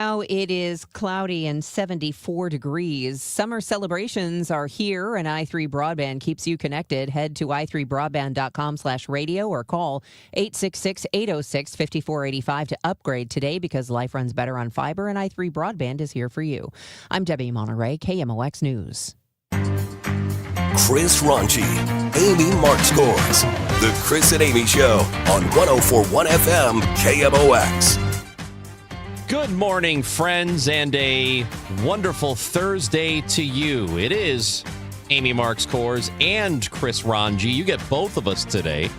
Now it is cloudy and 74 degrees. Summer celebrations are here, and i3 Broadband keeps you connected. Head to i3broadband.com/radio or call 866-806-5485 to upgrade today because life runs better on fiber, and i3 Broadband is here for you. I'm Debbie Monterey, KMOX News. Chris Ranchi, Amy Mark Scores. The Chris and Amy Show on 104.1 FM KMOX. Good morning, friends, and a wonderful Thursday to you. It is Amy Marks Kors and Chris Ranji. You get both of us today,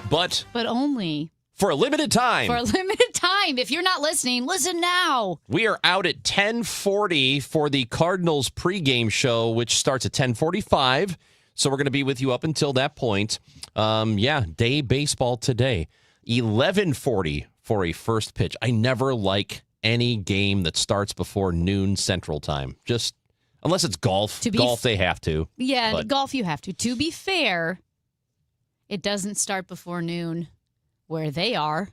but only for a limited time. For a limited time. If you're not listening, listen now. We are out at 10:40 for the Cardinals pregame show, which starts at 10:45. So we're going to be with you up until that point. Day baseball today. 11:40 for a first pitch. I never like any game that starts before noon Central Time. Just unless it's golf. Golf, they have to. Yeah, but golf you have to. To be fair, it doesn't start before noon where they are.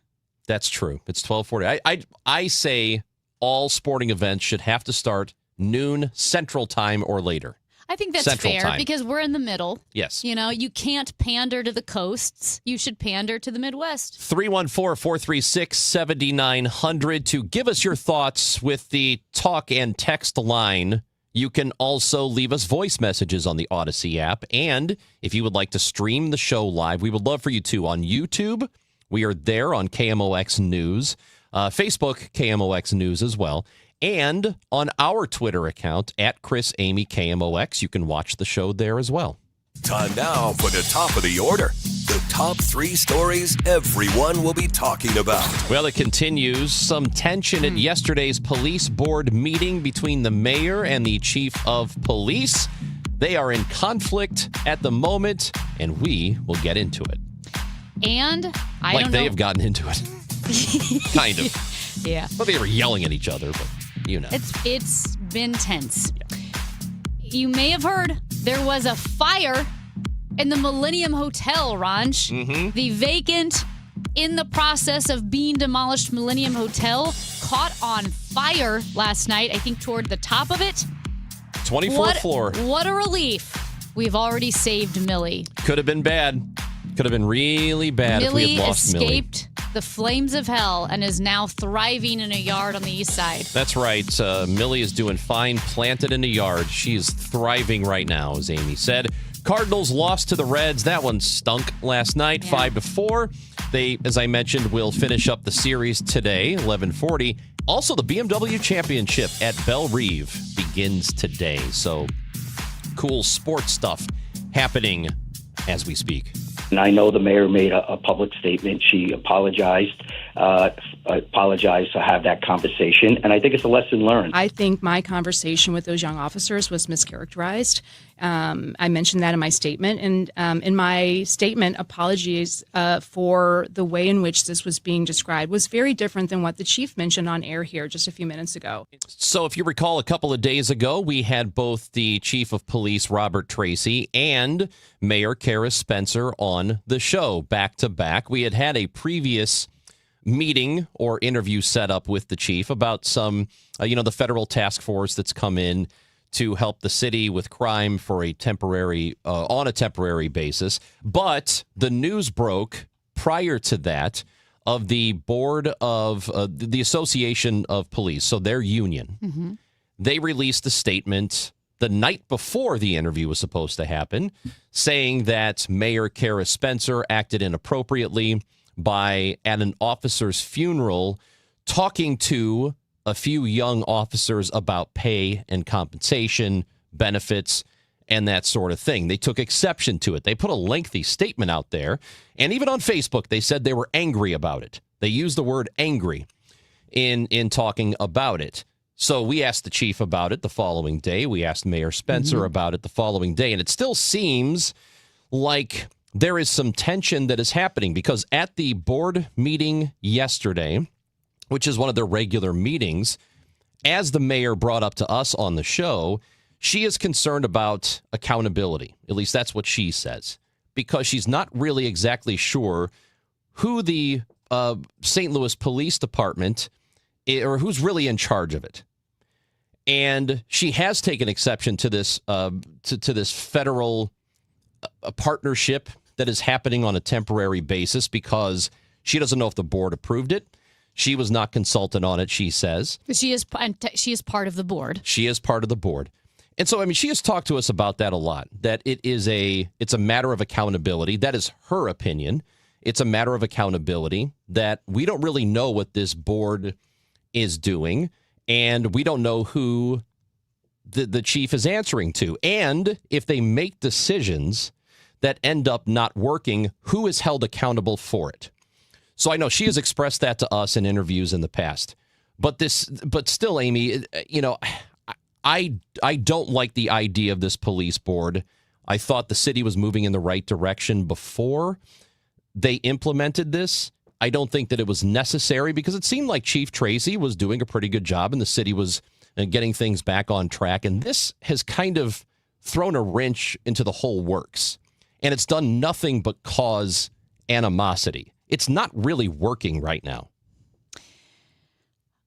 That's true. It's 12:40. I say all sporting events should have to start noon Central Time or later. I think that's Central fair time. because we're in the middle. Yes. You know, you can't pander to the coasts. You should pander to the Midwest. 314-436-7900 to give us your thoughts with the talk and text line. You can also leave us voice messages on the Odyssey app. And if you would like to stream the show live, we would love for you to on YouTube. We are there on KMOX News, Facebook, KMOX News as well. And on our Twitter account, at Chris Amy KMOX, you can watch the show there as well. Time now for the top of the order. The top 3 stories everyone will be talking about. Well, it continues. Some tension at yesterday's police board meeting between the mayor and the chief of police. They are in conflict at the moment, and we will get into it. And I like don't they know. have gotten into it. Kind of. Yeah. Well, they were yelling at each other, but you know. It's been tense. Yeah. You may have heard there was a fire in the Millennium Hotel, Ranj. Mm-hmm. The vacant, in the process of being demolished Millennium Hotel caught on fire last night, I think toward the top of it. 24th floor. What a relief. We've already saved Millie. Could have been bad. Could have been really bad if we had lost Millie. Escaped the flames of hell and is now thriving in a yard on the east side. That's right. Millie is doing fine, planted in a yard. She is thriving right now, as Amy said. Cardinals lost to the Reds. That one stunk last night, 5-4. They, as I mentioned, will finish up the series today, 11:40. Also, the BMW Championship at Belle Reve begins today. So, cool sports stuff happening as we speak. And I know the mayor made a public statement. She apologized to have that conversation. And I think it's a lesson learned. I think my conversation with those young officers was mischaracterized. I mentioned that in my statement. And in my statement, apologies for the way in which this was being described was very different than what the chief mentioned on air here just a few minutes ago. So if you recall, a couple of days ago, we had both the chief of police, Robert Tracy, and Mayor Kara Spencer on the show back to back. We had a previous meeting or interview set up with the chief about some, the federal task force that's come in to help the city with crime for a temporary, on a temporary basis. But the news broke prior to that of the board of the Association of Police, so their union. Mm-hmm. They released a statement the night before the interview was supposed to happen, saying that Mayor Kara Spencer acted inappropriately by, at an officer's funeral, talking to a few young officers about pay and compensation, benefits, and that sort of thing. They took exception to it. They put a lengthy statement out there, and even on Facebook, they said they were angry about it. They used the word angry in talking about it. So we asked the chief about it the following day. We asked Mayor Spencer about it the following day, and it still seems like there is some tension that is happening because at the board meeting yesterday, which is one of their regular meetings, as the mayor brought up to us on the show, she is concerned about accountability. At least that's what she says, because she's not really exactly sure who the St. Louis Police Department or who's really in charge of it. And she has taken exception to this to this federal partnership that is happening on a temporary basis because she doesn't know if the board approved it. She was not consulted on it, she says. She is part of the board. She is part of the board. And so, I mean, she has talked to us about that a lot, that it's a matter of accountability. That is her opinion. It's a matter of accountability that we don't really know what this board is doing, and we don't know who the chief is answering to. And if they make decisions that end up not working, who is held accountable for it? So I know she has expressed that to us in interviews in the past. But still, Amy, you know, I don't like the idea of this police board. I thought the city was moving in the right direction before they implemented this. I don't think that it was necessary because it seemed like Chief Tracy was doing a pretty good job and the city was getting things back on track. And this has kind of thrown a wrench into the whole works. And it's done nothing but cause animosity. It's not really working right now.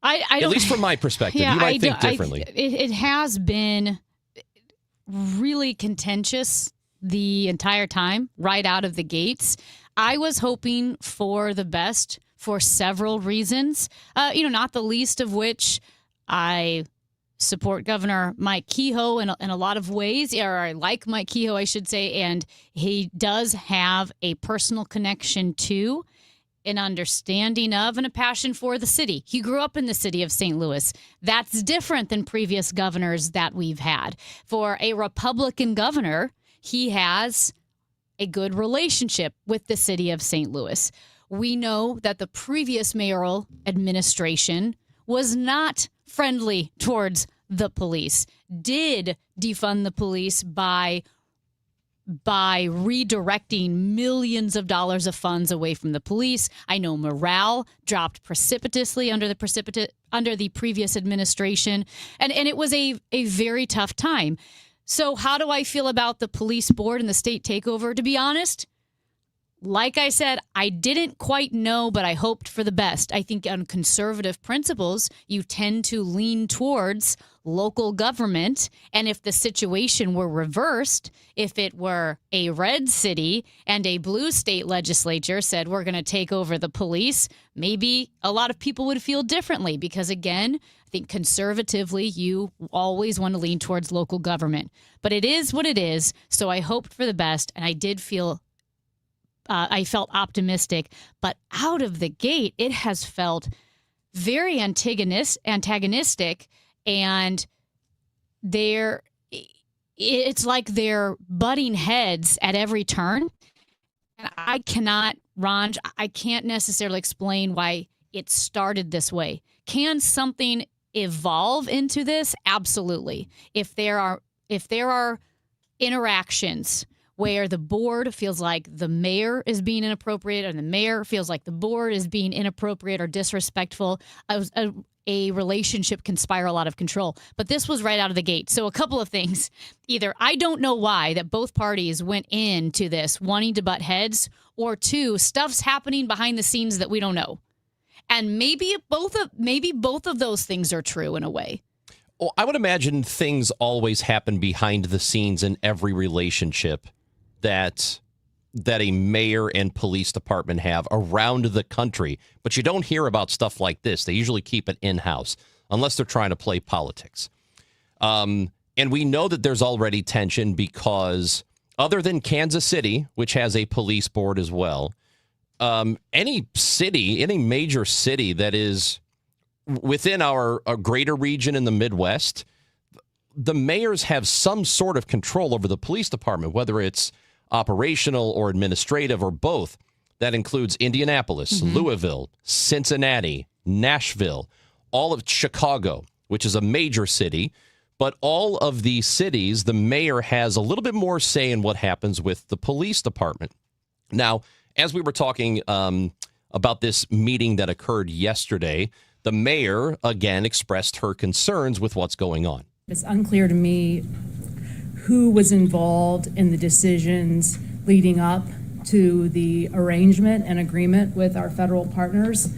I don't, at least from my perspective. Yeah, you might think differently. It has been really contentious the entire time, right out of the gates. I was hoping for the best for several reasons, not the least of which I support Governor Mike Kehoe in a lot of ways, or I like Mike Kehoe, I should say, and he does have a personal connection to, an understanding of, and a passion for the city. He grew up in the city of St. Louis. That's different than previous governors that we've had. For a Republican governor, he has a good relationship with the city of St. Louis. We know that the previous mayoral administration was not friendly towards the police, did defund the police by redirecting millions of dollars of funds away from the police. I know morale dropped precipitously under the previous administration, and it was a very tough time. So how do I feel about the police board and the state takeover? To be honest, like I said, I didn't quite know, but I hoped for the best. I think on conservative principles, you tend to lean towards local government. And if the situation were reversed, if it were a red city and a blue state legislature said, we're going to take over the police, maybe a lot of people would feel differently because, again, I think conservatively, you always want to lean towards local government. But it is what it is. So I hoped for the best, and I did feel I felt optimistic, but out of the gate, it has felt very antagonistic, and it's like they're butting heads at every turn. And I can't necessarily explain why it started this way. Can something evolve into this? Absolutely. If there are interactions where the board feels like the mayor is being inappropriate and the mayor feels like the board is being inappropriate or disrespectful, a relationship can spiral out of control. But this was right out of the gate. So a couple of things. Either I don't know why that both parties went into this wanting to butt heads, or two, stuff's happening behind the scenes that we don't know. And maybe both of those things are true in a way. Well, I would imagine things always happen behind the scenes in every relationship that a mayor and police department have around the country. But you don't hear about stuff like this. They usually keep it in-house unless they're trying to play politics. And we know that there's already tension because other than Kansas City, which has a police board as well, any major city that is within our greater region in the Midwest, the mayors have some sort of control over the police department, whether it's operational or administrative or both. That includes Indianapolis, Louisville, Cincinnati, Nashville, all of Chicago, which is a major city. But all of these cities, the mayor has a little bit more say in what happens with the police department. Now, as we were talking about this meeting that occurred yesterday, the mayor again expressed her concerns with what's going on. It's unclear to me who was involved in the decisions leading up to the arrangement and agreement with our federal partners.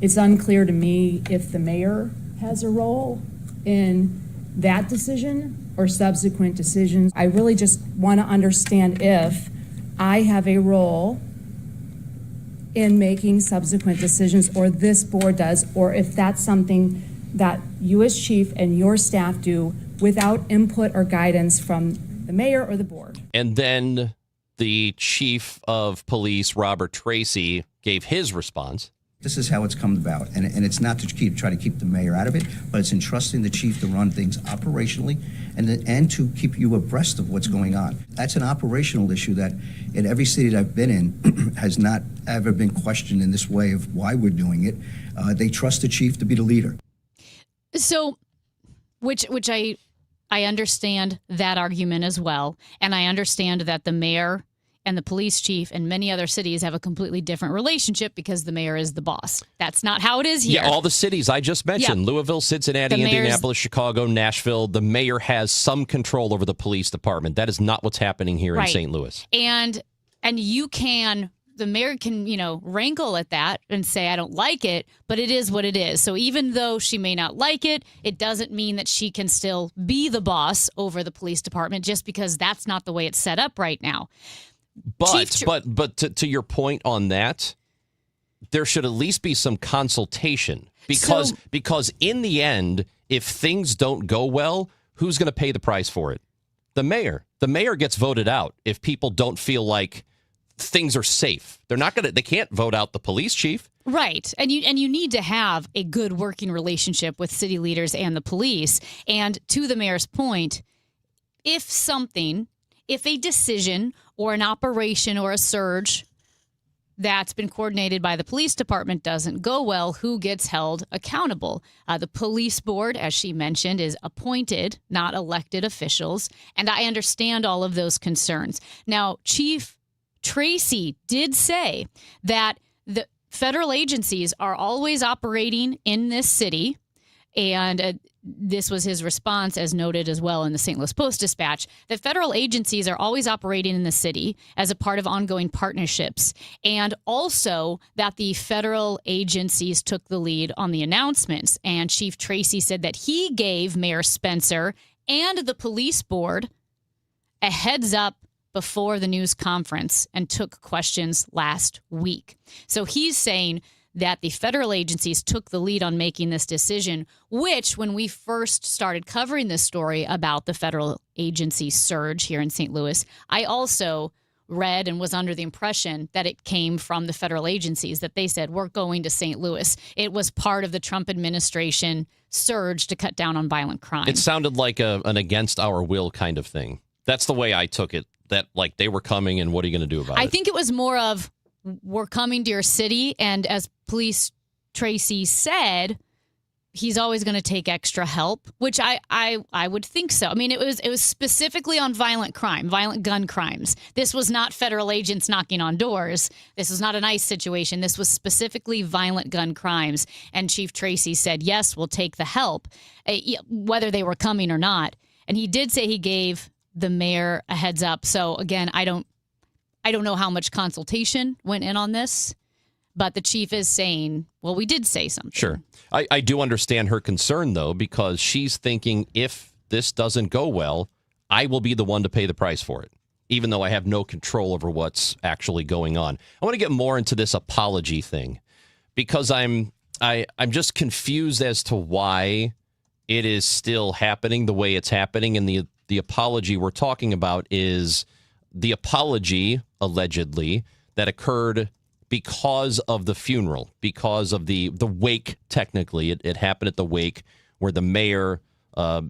It's unclear to me if the mayor has a role in that decision or subsequent decisions. I really just want to understand if I have a role in making subsequent decisions, or this board does, or if that's something that you as chief and your staff do without input or guidance from the mayor or the board. And then the chief of police, Robert Tracy, gave his response. This is how it's come about, and it's not to try to keep the mayor out of it, but it's entrusting the chief to run things operationally and to keep you abreast of what's going on. That's an operational issue that in every city that I've been in has not ever been questioned in this way of why we're doing it. They trust the chief to be the leader. So, which I understand that argument as well, and I understand that the mayor and the police chief and many other cities have a completely different relationship because the mayor is the boss. That's not how it is here. Yeah, all the cities I just mentioned, Louisville, Cincinnati, Indianapolis, Chicago, Nashville, the mayor has some control over the police department. That is not what's happening here in St. Louis. And the mayor can, wrangle at that and say, I don't like it, but it is what it is. So even though she may not like it, it doesn't mean that she can still be the boss over the police department just because that's not the way it's set up right now. But to your point on that, there should at least be some consultation because in the end, if things don't go well, who's going to pay the price for it? The mayor. The mayor gets voted out if people don't feel like things are safe. They can't vote out the police chief. Right. And you need to have a good working relationship with city leaders and the police. And to the mayor's point, if a decision or an operation or a surge that's been coordinated by the police department doesn't go well, who gets held accountable? The police board, as she mentioned, is appointed, not elected officials. And I understand all of those concerns. Now, Chief Tracy did say that the federal agencies are always operating in this city. And this was his response, as noted as well in the St. Louis Post-Dispatch, that federal agencies are always operating in the city as a part of ongoing partnerships, and also that the federal agencies took the lead on the announcements. And Chief Tracy said that he gave Mayor Spencer and the police board a heads up before the news conference and took questions last week. So he's saying that the federal agencies took the lead on making this decision, which when we first started covering this story about the federal agency surge here in St. Louis, I also read and was under the impression that it came from the federal agencies, that they said, we're going to St. Louis. It was part of the Trump administration surge to cut down on violent crime. It sounded like an against our will kind of thing. That's the way I took it, that like they were coming and what are you going to do about it? I think it was more of, we're coming to your city, and as Police Tracy said, he's always going to take extra help, which I would think so. I mean, it was specifically on violent crime, violent gun crimes. This was not federal agents knocking on doors. This was not an ICE situation. This was specifically violent gun crimes. And Chief Tracy said, yes, we'll take the help, whether they were coming or not. And he did say he gave the mayor a heads up. So again, I don't know how much consultation went in on this, but the chief is saying, well, we did say something. Sure. I do understand her concern, though, because she's thinking if this doesn't go well, I will be the one to pay the price for it, even though I have no control over what's actually going on. I want to get more into this apology thing because I'm just confused as to why it is still happening the way it's happening. And the apology we're talking about is the apology, allegedly, that occurred because of the funeral, because of the wake, technically. It happened at the wake where the mayor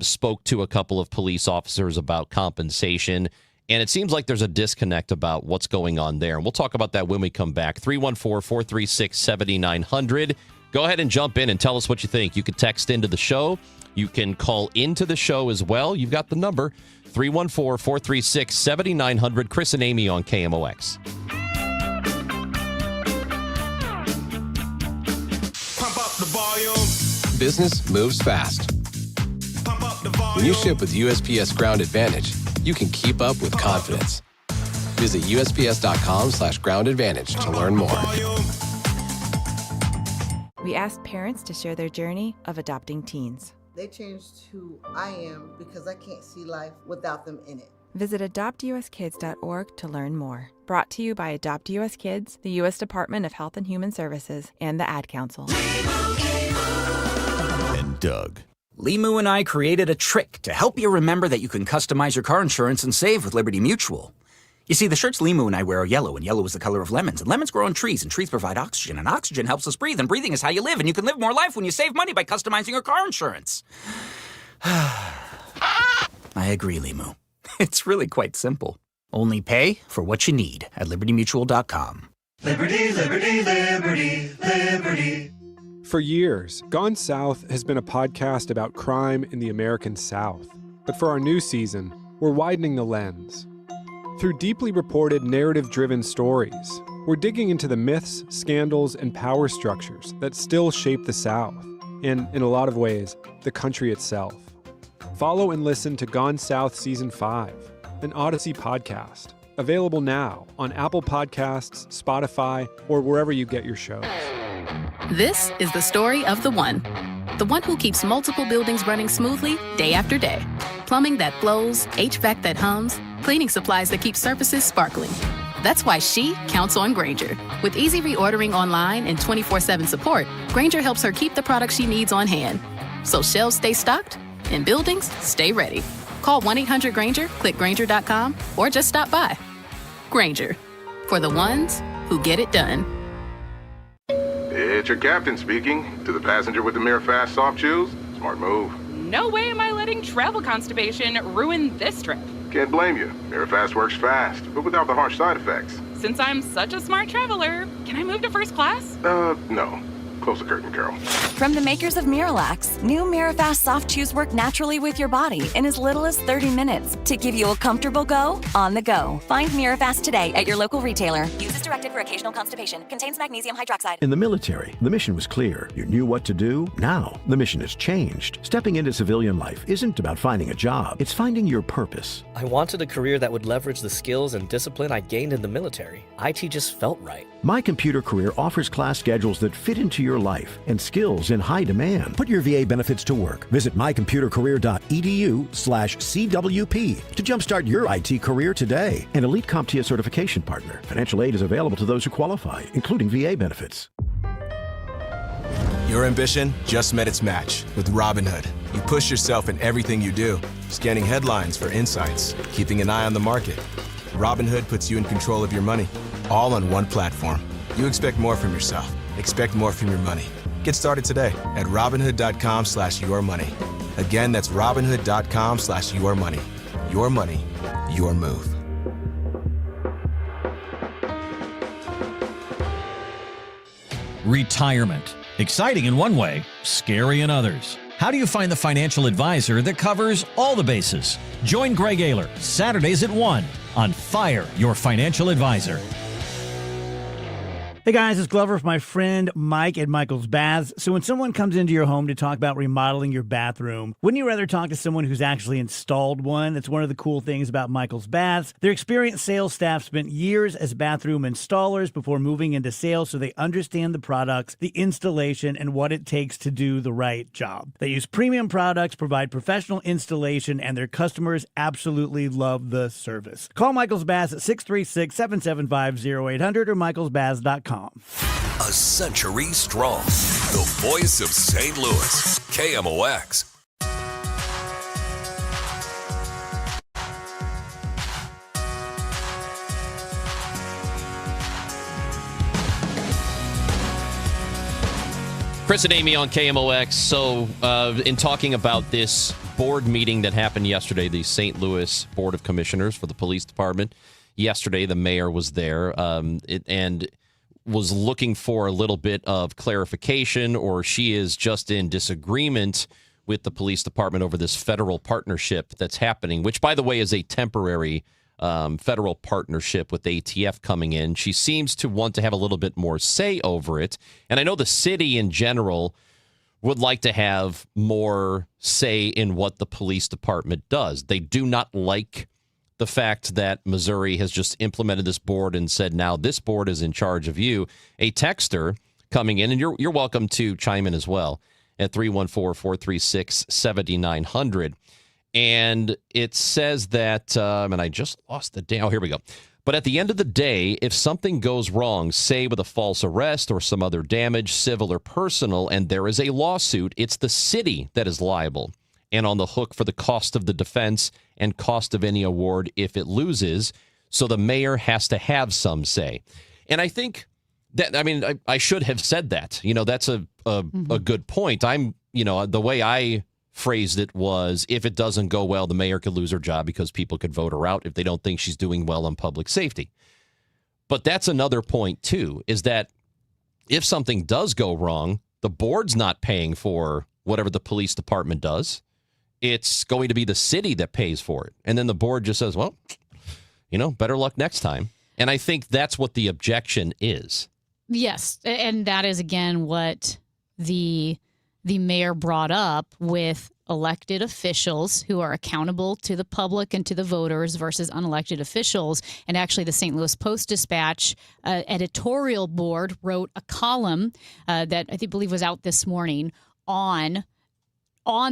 spoke to a couple of police officers about compensation. And it seems like there's a disconnect about what's going on there. And we'll talk about that when we come back. 314-436-7900. Go ahead and jump in and tell us what you think. You can text into the show. You can call into the show as well. You've got the number, 314-436-7900. Chris and Amy on KMOX. Pump up the volume. Business moves fast. Pump up the volume. When you ship with USPS Ground Advantage, you can keep up with confidence. Visit USPS.com/Ground Advantage to learn more. We asked parents to share their journey of adopting teens. They changed who I am because I can't see life without them in it. Visit adoptuskids.org to learn more. Brought to you by Adopt US Kids, the U.S. Department of Health and Human Services, and the Ad Council. And Doug. Limu and I created a trick to help you remember that you can customize your car insurance and save with Liberty Mutual. You see, the shirts Limu and I wear are yellow, and yellow is the color of lemons, and lemons grow on trees, and trees provide oxygen, and oxygen helps us breathe, and breathing is how you live, and you can live more life when you save money by customizing your car insurance. I agree, Limu. It's really quite simple. Only pay for what you need at libertymutual.com. Liberty, liberty, liberty, liberty. For years, Gone South has been a podcast about crime in the American South. But for our new season, we're widening the lens. Through deeply reported, narrative-driven stories, we're digging into the myths, scandals, and power structures that still shape the South, and, in a lot of ways, the country itself. Follow and listen to Gone South Season 5, an Odyssey podcast, available now on Apple Podcasts, Spotify, or wherever you get your shows. This is the story of the one who keeps multiple buildings running smoothly day after day. Plumbing that flows, HVAC that hums, cleaning supplies that keep surfaces sparkling. That's why she counts on Grainger. With easy reordering online and 24/7 support, Grainger helps her keep the products she needs on hand. So shelves stay stocked and buildings stay ready. Call 1-800-GRAINGER, click Grainger.com, or just stop by. Grainger, for the ones who get it done. It's your captain speaking. To the passenger with the Mirror Fast soft chews, smart move. No way am I letting travel constipation ruin this trip. Can't blame you. Mirror Fast works fast, but without the harsh side effects. Since I'm such a smart traveler, can I move to first class? No. Close the curtain, Carol. From the makers of Miralax, new Mirafast soft chews work naturally with your body in as little as 30 minutes to give you a comfortable go on the go. Find Mirafast today at your local retailer. Use as directed for occasional constipation. Contains magnesium hydroxide. In the military, the mission was clear. You knew what to do. Now, the mission has changed. Stepping into civilian life isn't about finding a job. It's finding your purpose. I wanted a career that would leverage the skills and discipline I gained in the military. IT just felt right. My Computer Career offers class schedules that fit into your life and skills in high demand. Put your VA benefits to work. Visit mycomputercareer.edu/CWP to jumpstart your IT career today. An Elite CompTIA certification partner. Financial aid is available to those who qualify, including VA benefits. Your ambition just met its match with Robinhood. You push yourself in everything you do, scanning headlines for insights, keeping an eye on the market. Robinhood puts you in control of your money, all on one platform. You expect more from yourself. Expect more from your money. Get started today at Robinhood.com/yourmoney. Again, that's Robinhood.com/yourmoney. Your money, your move. Retirement. Exciting in one way, scary in others. How do you find the financial advisor that covers all the bases? Join Greg Ayler Saturdays at 1 on Fire Your Financial Advisor. Hey guys, it's Glover with my friend Mike at Michael's Baths. So when someone comes into your home to talk about remodeling your bathroom, wouldn't you rather talk to someone who's actually installed one? That's one of the cool things about Michael's Baths. Their experienced sales staff spent years as bathroom installers before moving into sales, so they understand the products, the installation, and what it takes to do the right job. They use premium products, provide professional installation, and their customers absolutely love the service. Call Michael's Baths at 636-775-0800 or michaelsbaths.com. A century strong. The voice of St. Louis. KMOX. Chris and Amy on KMOX. So in talking about this board meeting that happened yesterday, the St. Louis Board of Commissioners for the Police Department, yesterday the mayor was there and was looking for a little bit of clarification, or she is just in disagreement with the police department over this federal partnership that's happening, which, by the way, is a temporary federal partnership with ATF coming in. She seems to want to have a little bit more say over it. And I know the city in general would like to have more say in what the police department does. They do not like the fact that Missouri has just implemented this board and said, now this board is in charge of you. A texter coming in, and you're welcome to chime in as well at 314-436-7900. And it says that, and I just lost the day. Oh, here we go. But at the end of the day, if something goes wrong, say with a false arrest or some other damage, civil or personal, and there is a lawsuit, it's the city that is liable and on the hook for the cost of the defense and cost of any award if it loses. So the mayor has to have some say. And I think that, I mean, I should have said that. That's a good point. The way I phrased it was, if it doesn't go well, the mayor could lose her job because people could vote her out if they don't think she's doing well on public safety. But that's another point, too, is that if something does go wrong, the board's not paying for whatever the police department does. It's going to be the city that pays for it. And then the board just says, well, better luck next time. And I think that's what the objection is. Yes. And that is, again, what the mayor brought up with elected officials who are accountable to the public and to the voters versus unelected officials. And actually, the St. Louis Post-Dispatch editorial board wrote a column that I believe was out this morning on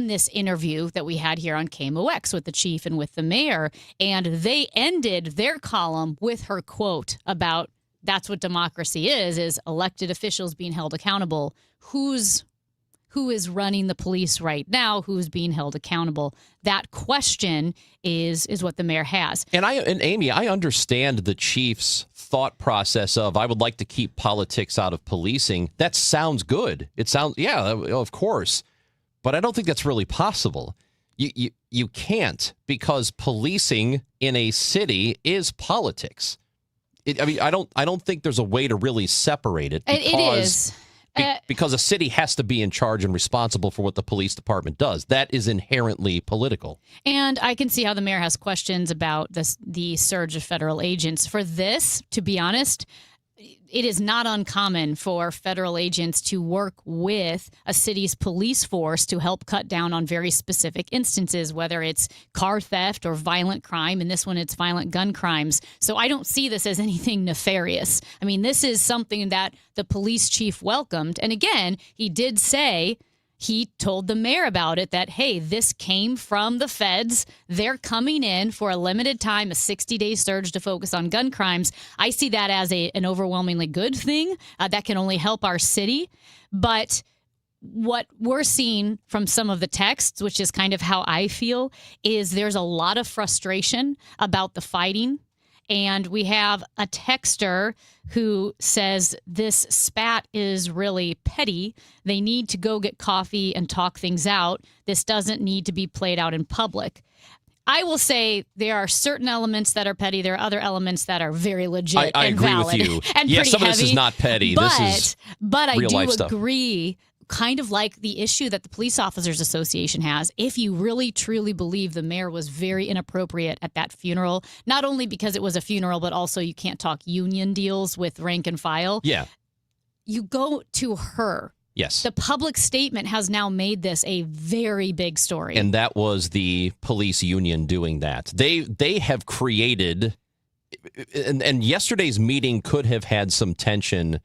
this interview that we had here on KMOX with the chief and with the mayor. And they ended their column with her quote about, that's what democracy is elected officials being held accountable. Who is running the police right now? Who's being held accountable? That question is what the mayor has. And Amy, I understand the chief's thought process of, I would like to keep politics out of policing. That sounds good. It sounds, yeah, of course. But I don't think that's really possible. You can't, because policing in a city is politics. I don't think there's a way to really separate it. It is. Because a city has to be in charge and responsible for what the police department does. That is inherently political. And I can see how the mayor has questions about the surge of federal agents. For this, to be honest, it is not uncommon for federal agents to work with a city's police force to help cut down on very specific instances, whether it's car theft or violent crime. In this one, it's violent gun crimes. So I don't see this as anything nefarious. I mean, this is something that the police chief welcomed. And again, he did say, he told the mayor about it, that, hey, this came from the feds. They're coming in for a limited time, a 60-day surge to focus on gun crimes. I see that as an overwhelmingly good thing that can only help our city. But what we're seeing from some of the texts, which is kind of how I feel, is there's a lot of frustration about the fighting. And we have a texter who says this spat is really petty. They need to go get coffee and talk things out. This doesn't need to be played out in public. I will say there are certain elements that are petty. There are other elements that are very legit I and agree valid with you. and Yeah, pretty some of heavy. this is not petty. But, this is I real do life stuff. agree, kind of like the issue that the Police Officers Association has. If you really, truly believe the mayor was very inappropriate at that funeral, not only because it was a funeral, but also you can't talk union deals with rank and file. Yeah. You go to her. Yes. The public statement has now made this a very big story. And that was the police union doing that. They have created, and yesterday's meeting could have had some tension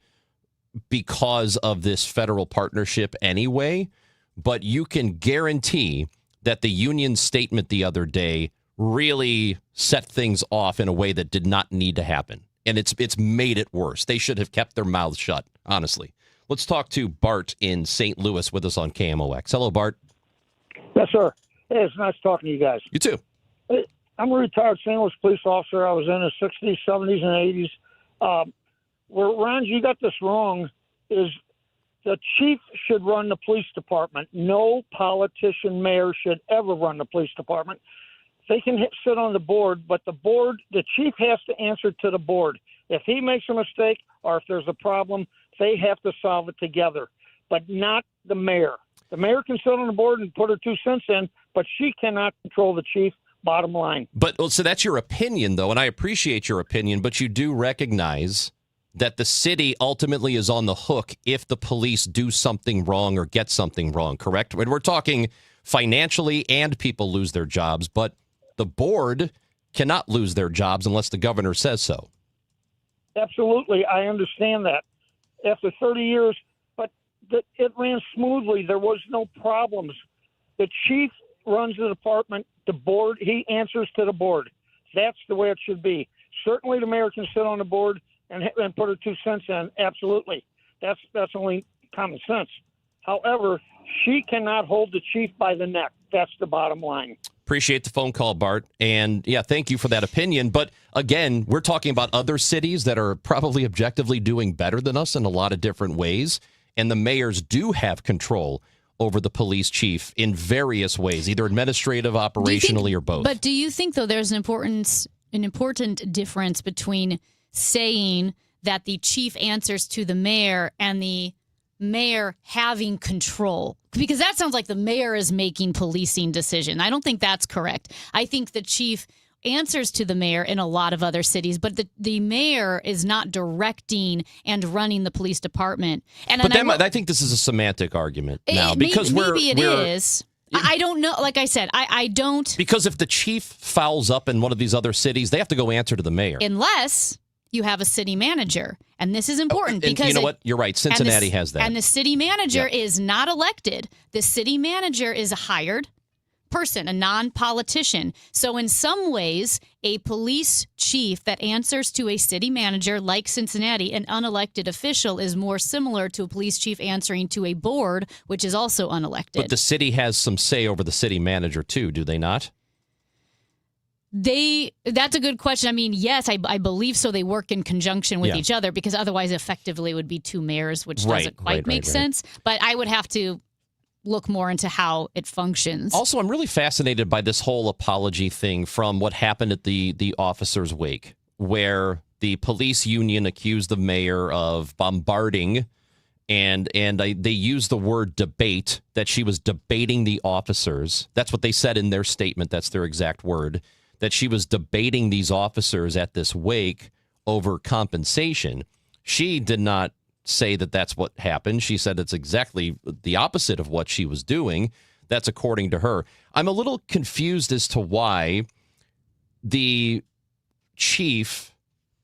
because of this federal partnership anyway, but you can guarantee that the union statement the other day really set things off in a way that did not need to happen. And it's made it worse. They should have kept their mouths shut, honestly. Let's talk to Bart in St. Louis with us on KMOX. Hello, Bart. Yes, sir. Hey, it's nice talking to you guys. You too. Hey, I'm a retired St. Louis police officer. I was in the 60s, 70s, and 80s. Where, Ron, you got this wrong, is the chief should run the police department. No politician, mayor should ever run the police department. They can sit on the board, but the chief has to answer to the board. If he makes a mistake or if there's a problem, they have to solve it together, but not the mayor. The mayor can sit on the board and put her 2 cents in, but she cannot control the chief, bottom line. But so that's your opinion, though, and I appreciate your opinion, but you do recognize that the city ultimately is on the hook if the police do something wrong or get something wrong, correct? And we're talking financially and people lose their jobs, but the board cannot lose their jobs unless the governor says so. Absolutely. I understand that. After 30 years, it ran smoothly. There was no problems. The chief runs the department. The board, he answers to the board. That's the way it should be. Certainly the mayor can sit on the board and put her 2 cents in. Absolutely. That's only common sense. However, she cannot hold the chief by the neck. That's the bottom line. Appreciate the phone call, Bart. And yeah, thank you for that opinion. But again, we're talking about other cities that are probably objectively doing better than us in a lot of different ways. And the mayors do have control over the police chief in various ways, either administrative, operationally, or both. But do you think, though, there's an important difference between saying that the chief answers to the mayor and the mayor having control? Because that sounds like the mayor is making policing decision. I don't think that's correct. I think the chief answers to the mayor in a lot of other cities, but the mayor is not directing and running the police department. I think this is a semantic argument now because maybe it is. I don't know. Like I said, I don't. Because if the chief fouls up in one of these other cities, they have to go answer to the mayor. Unless you have a city manager. And this is important because you know what? You're right. Cincinnati has that. And the city manager is not elected. The city manager is a hired person, a non-politician. So in some ways, a police chief that answers to a city manager like Cincinnati, an unelected official, is more similar to a police chief answering to a board, which is also unelected. But the city has some say over the city manager too, do they not? That's a good question. I mean, yes, I believe so. They work in conjunction with each other because otherwise effectively it would be two mayors, which doesn't quite make sense. But I would have to look more into how it functions. Also, I'm really fascinated by this whole apology thing from what happened at the officers' wake, where the police union accused the mayor of bombarding and they used the word debate, that she was debating the officers. That's what they said in their statement. That's their exact word. That she was debating these officers at this wake over compensation. She did not say that that's what happened. She said it's exactly the opposite of what she was doing. That's according to her. I'm a little confused as to why the chief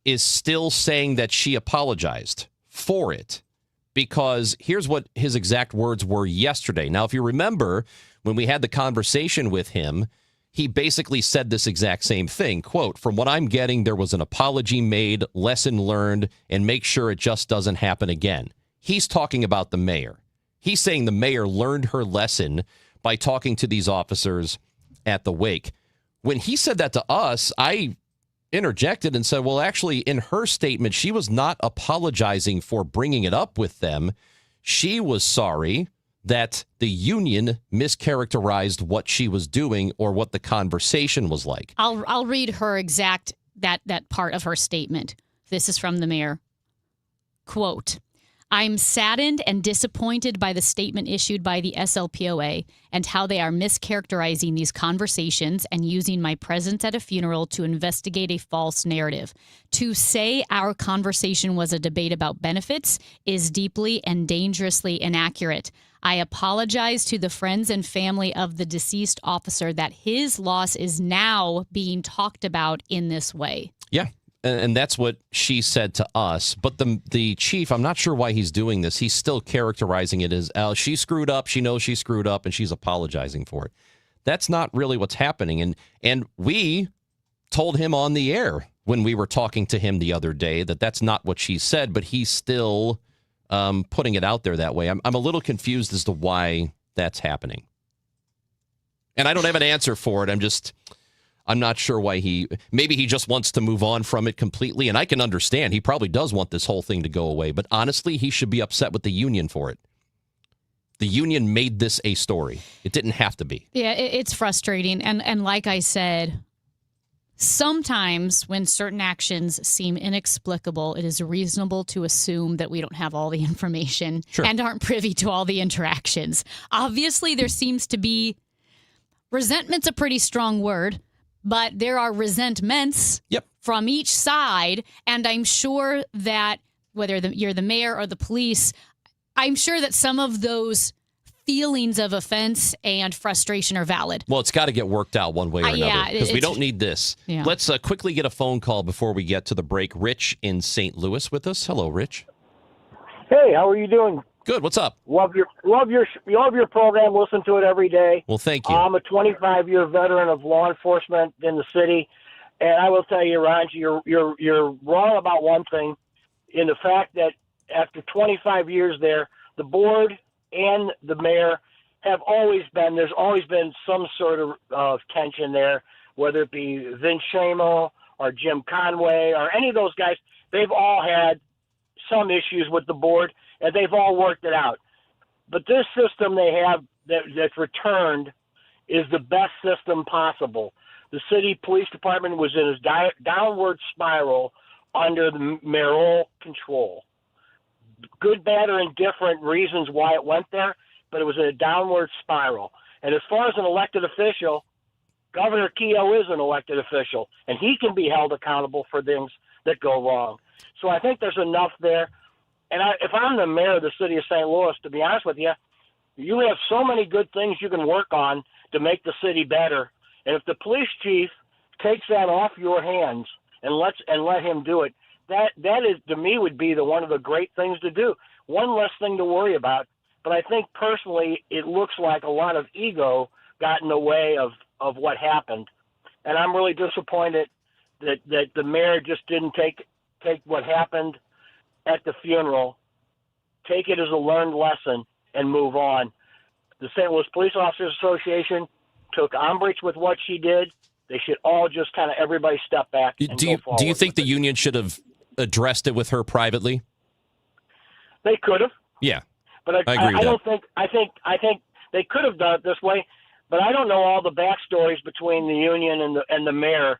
is still saying that she apologized for it, because here's what his exact words were yesterday. Now, if you remember, when we had the conversation with him, he basically said this exact same thing. Quote, "From what I'm getting, there was an apology made, lesson learned, and make sure it just doesn't happen again." He's talking about the mayor. He's saying the mayor learned her lesson by talking to these officers at the wake. When he said that to us, I interjected and said, well, actually, in her statement, she was not apologizing for bringing it up with them. She was sorry that the union mischaracterized what she was doing or what the conversation was like. I'll read her exact that part of her statement. This is from the mayor. Quote, "I'm saddened and disappointed by the statement issued by the SLPOA and how they are mischaracterizing these conversations and using my presence at a funeral to investigate a false narrative. To say our conversation was a debate about benefits is deeply and dangerously inaccurate. I apologize to the friends and family of the deceased officer that his loss is now being talked about in this way." Yeah. And that's what she said to us. But the chief, I'm not sure why he's doing this. He's still characterizing it as, she screwed up. She knows she screwed up, and she's apologizing for it. That's not really what's happening. And we told him on the air when we were talking to him the other day that that's not what she said, but he's still putting it out there that way. I'm a little confused as to why that's happening. And I don't have an answer for it. I'm not sure why maybe he just wants to move on from it completely. And I can understand. He probably does want this whole thing to go away. But honestly, he should be upset with the union for it. The union made this a story. It didn't have to be. Yeah, it's frustrating. And like I said, sometimes when certain actions seem inexplicable, it is reasonable to assume that we don't have all the information and aren't privy to all the interactions. Obviously, there seems to be resentment's a pretty strong word. But there are resentments from each side, and I'm sure that whether you're the mayor or the police, I'm sure that some of those feelings of offense and frustration are valid. Well, it's got to get worked out one way or another, because we don't need this. Yeah. Let's quickly get a phone call before we get to the break. Rich in St. Louis with us. Hello, Rich. Hey, how are you doing? Good. What's up? Love your program. Listen to it every day. Well, thank you. I'm a 25-year veteran of law enforcement in the city, and I will tell you, Ron, you're wrong about one thing, in the fact that after 25 years there, the board and the mayor have always been. There's always been some sort of tension there, whether it be Vince Shamo or Jim Conway or any of those guys. They've all had some issues with the board, and they've all worked it out. But this system they have that's returned is the best system possible. The city police department was in a downward spiral under the mayoral control. Good, bad, or indifferent reasons why it went there, but it was in a downward spiral. And as far as an elected official, Governor Keogh is an elected official, and he can be held accountable for things that go wrong. So I think there's enough there. And if I'm the mayor of the city of St. Louis, to be honest with you, you have so many good things you can work on to make the city better. And if the police chief takes that off your hands and let him do it, that is, to me, would be one of the great things to do. One less thing to worry about. But I think personally, it looks like a lot of ego got in the way of what happened. And I'm really disappointed that the mayor just didn't take what happened at the funeral, take it as a learned lesson, and move on. The St. Louis Police Officers Association took umbrage with what she did. They should all just kind of everybody step back. And do you think the union should have addressed it with her privately? They could have. Yeah, but I agree with that. I think they could have done it this way, but I don't know all the backstories between the union and the mayor,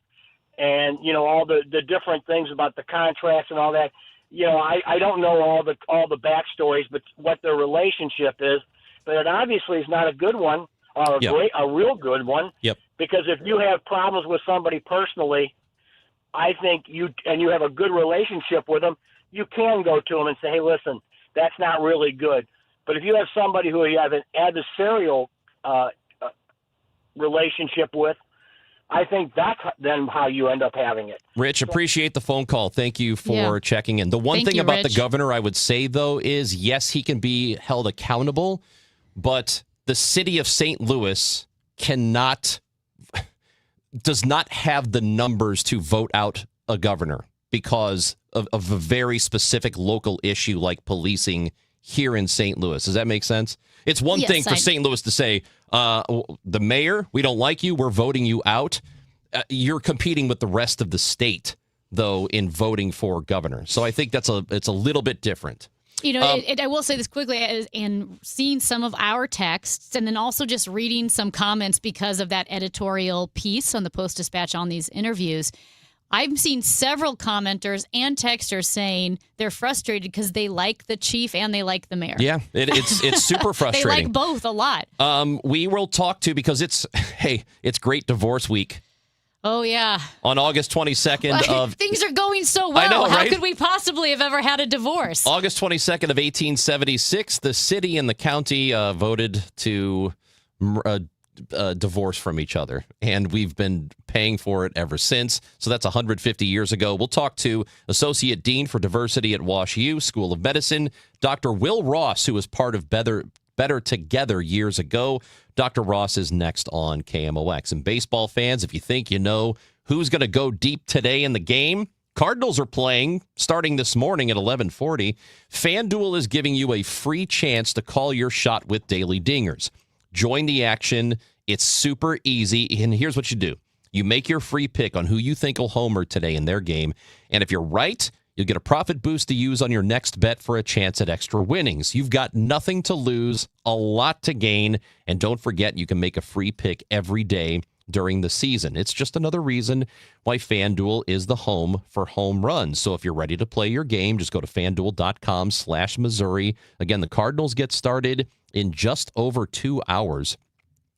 and all the different things about the contracts and all that. I don't know all the backstories, but what their relationship is. But it obviously is not a good one, or a real good one. Yep. Because if you have problems with somebody personally, I think you have a good relationship with them, you can go to them and say, hey, listen, that's not really good. But if you have somebody who you have an adversarial relationship with, I think that's then how you end up having it. Rich, appreciate the phone call. Thank you for checking in. The one thing about the governor I would say, though, is yes, he can be held accountable, but the city of St. Louis does not have the numbers to vote out a governor because of a very specific local issue like policing here in St. Louis. Does that make sense? It's one thing for St. Louis to say, the mayor, we don't like you, we're voting you out. You're competing with the rest of the state, though, in voting for governor. So I think it's a little bit different. I will say this quickly, and seeing some of our texts and then also just reading some comments because of that editorial piece on the Post-Dispatch on these interviews, I've seen several commenters and texters saying they're frustrated because they like the chief and they like the mayor. Yeah, it's super frustrating. They like both a lot. We will talk to, because it's great divorce week. Oh, yeah. On August 22nd things are going so well. I know, How right? could we possibly have ever had a divorce? August 22nd of 1876, the city and the county voted to divorce from each other, and we've been paying for it ever since. So that's 150 years ago. We'll talk to Associate Dean for Diversity at Wash U School of Medicine, Dr. Will Ross, who was part of Better Together years ago. Dr. Ross is next on KMOX. And baseball fans, if you think you know who's going to go deep today in the game, Cardinals are playing starting this morning at 11:40. FanDuel is giving you a free chance to call your shot with Daily Dingers. Join the action. It's super easy. And here's what you do. You make your free pick on who you think will homer today in their game. And if you're right, you'll get a profit boost to use on your next bet for a chance at extra winnings. You've got nothing to lose, a lot to gain. And don't forget, you can make a free pick every day during the season. It's just another reason why FanDuel is the home for home runs. So if you're ready to play your game, just go to FanDuel.com/Missouri. Again, the Cardinals get started in just over 2 hours.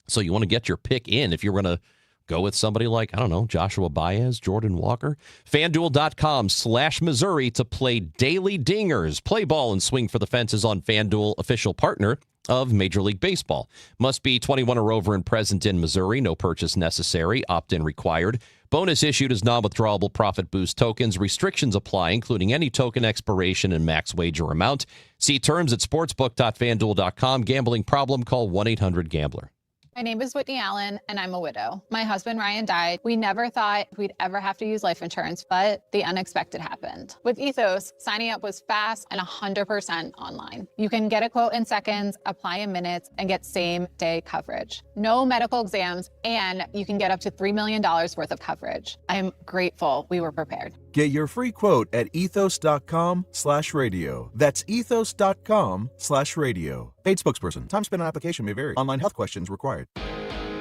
So you want to get your pick in if you're going to go with somebody like, I don't know, Joshua Baez, Jordan Walker. FanDuel.com/Missouri to play Daily Dingers. Play ball and swing for the fences on FanDuel, official partner of Major League Baseball. Must be 21 or over and present in Missouri. No purchase necessary. Opt-in required. Bonus issued as non-withdrawable profit boost tokens. Restrictions apply, including any token expiration and max wager amount. See terms at sportsbook.fanduel.com. Gambling problem? Call 1-800-GAMBLER. My name is Whitney Allen, and I'm a widow. My husband, Ryan, died. We never thought we'd ever have to use life insurance, but the unexpected happened. With Ethos, signing up was fast and 100% online. You can get a quote in seconds, apply in minutes, and get same-day coverage. No medical exams, and you can get up to $3 million worth of coverage. I'm grateful we were prepared. Get your free quote at ethos.com/radio. That's ethos.com/radio. Paid spokesperson. Time spent on application may vary. Online health questions required.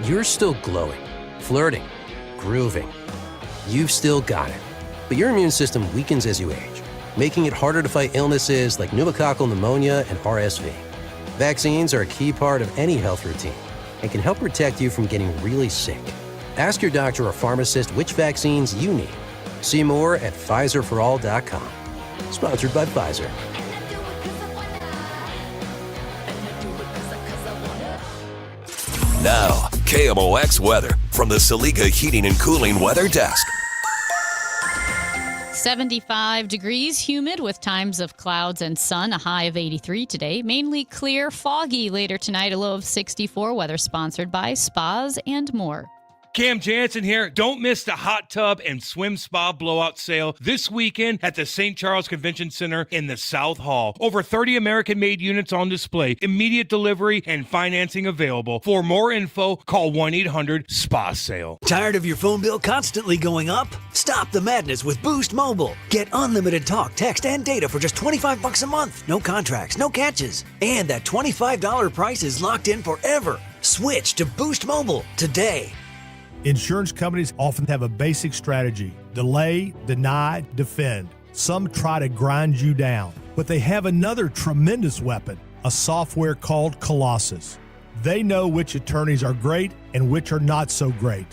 You're still glowing, flirting, grooving. You've still got it. But your immune system weakens as you age, making it harder to fight illnesses like pneumococcal pneumonia and RSV. Vaccines are a key part of any health routine and can help protect you from getting really sick. Ask your doctor or pharmacist which vaccines you need. See more at PfizerForAll.com. Sponsored by Pfizer. Now, KMOX weather from the Saliga Heating and Cooling Weather Desk. 75 degrees, humid with times of clouds and sun, a high of 83 today. Mainly clear, foggy later tonight, a low of 64. Weather sponsored by Spas and More. Cam Jansen here. Don't miss the hot tub and swim spa blowout sale this weekend at the St. Charles Convention Center in the South Hall. Over 30 American-made units on display, immediate delivery, and financing available. For more info, call 1-800-SPA-SALE. Tired of your phone bill constantly going up? Stop the madness with Boost Mobile. Get unlimited talk, text, and data for just $25 a month. No contracts, no catches. And that $25 price is locked in forever. Switch to Boost Mobile today. Insurance companies often have a basic strategy: delay, deny, defend. Some try to grind you down, but they have another tremendous weapon, a software called Colossus. They know which attorneys are great and which are not so great.